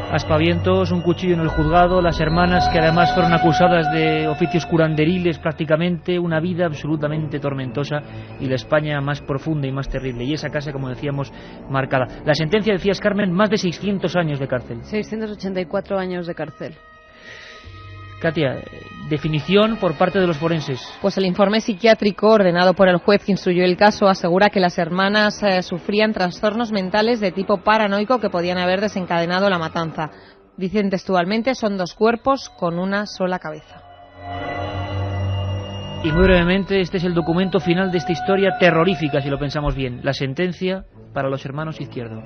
A: Aspavientos, un cuchillo en el juzgado, las hermanas que además fueron acusadas de oficios curanderiles prácticamente, una vida absolutamente tormentosa y la España más profunda y más terrible. Y esa casa, como decíamos, marcada. La sentencia, decías, Carmen, más de 600 años de cárcel.
B: 684 años de cárcel.
A: Katia, definición por parte de los forenses.
K: Pues el informe psiquiátrico ordenado por el juez que instruyó el caso asegura que las hermanas sufrían trastornos mentales de tipo paranoico que podían haber desencadenado la matanza. Dicen textualmente, son 2 cuerpos con una sola cabeza.
A: Y muy brevemente, este es el documento final de esta historia terrorífica, si lo pensamos bien. La sentencia para los hermanos Izquierdo.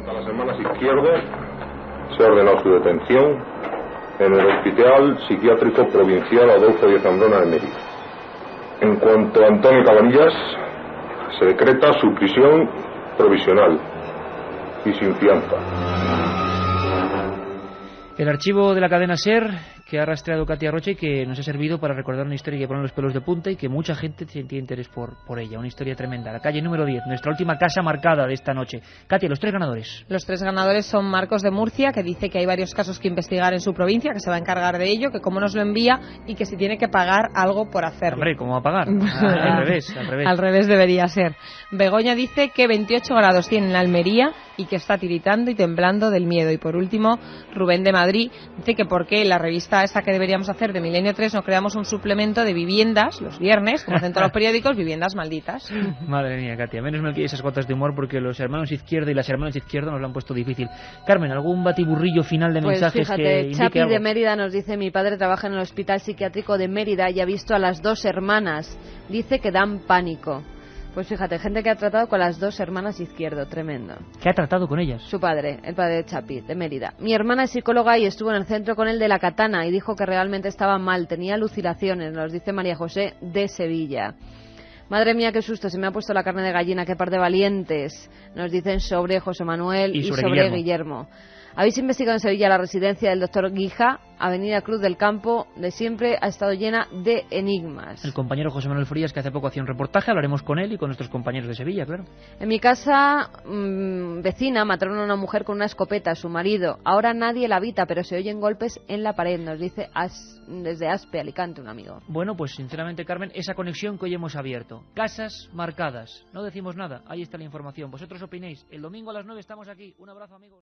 R: A las hermanas Izquierdo se ha ordenado su detención en el Hospital Psiquiátrico Provincial Adolfo Díaz Zambrona de Mérida. En cuanto a Antonio Cabanillas, se decreta su prisión provisional y sin fianza.
A: El archivo de la cadena SER, que ha rastreado Katia Rocha y que nos ha servido para recordar una historia que pone los pelos de punta y que mucha gente tiene interés por ella. Una historia tremenda. La calle número 10, nuestra última casa marcada de esta noche. Katia, los 3 ganadores.
K: Los 3 ganadores son Marcos de Murcia, que dice que hay varios casos que investigar en su provincia, que se va a encargar de ello, que cómo nos lo envía y que si tiene que pagar algo por hacerlo.
A: Hombre, ¿cómo va a pagar? Al revés.
K: Al revés debería ser. Begoña dice que 28 grados tiene en Almería y que está tiritando y temblando del miedo. Y por último, Rubén de Madrid dice que porque la revista encuesta esta que deberíamos hacer de Milenio 3, nos creamos un suplemento de viviendas los viernes, como hacen todos los periódicos, viviendas malditas.
A: Madre mía, Katia, menos mal que hay esas gotas de humor, porque los hermanos izquierda y las hermanas izquierda nos lo han puesto difícil. Carmen, ¿algún batiburrillo final de mensajes
B: fíjate,
A: que indique
B: Chapi
A: algo?
B: de Mérida nos dice: mi padre trabaja en el Hospital Psiquiátrico de Mérida y ha visto a las 2 hermanas. Dice que dan pánico. Pues fíjate, gente que ha tratado con las 2 hermanas izquierdo, tremendo.
A: ¿Qué ha tratado con ellas?
B: Su padre, el padre de Chapi, de Mérida. Mi hermana es psicóloga y estuvo en el centro con él de la Katana y dijo que realmente estaba mal, tenía alucinaciones, nos dice María José de Sevilla. Madre mía, qué susto, se me ha puesto la carne de gallina, qué par de valientes, nos dicen sobre José Manuel y sobre Guillermo. Habéis investigado en Sevilla la residencia del doctor Guija, Avenida Cruz del Campo, de siempre ha estado llena de enigmas.
A: El compañero José Manuel Frías, que hace poco hacía un reportaje, hablaremos con él y con nuestros compañeros de Sevilla, claro.
B: En mi casa vecina mataron a una mujer con una escopeta, a su marido. Ahora nadie la habita, pero se oyen golpes en la pared, nos dice desde Aspe, Alicante, un amigo.
A: Bueno, pues sinceramente, Carmen, esa conexión que hoy hemos abierto. Casas marcadas. No decimos nada, ahí está la información. Vosotros opinéis. El domingo a las 9 estamos aquí. Un abrazo, amigos.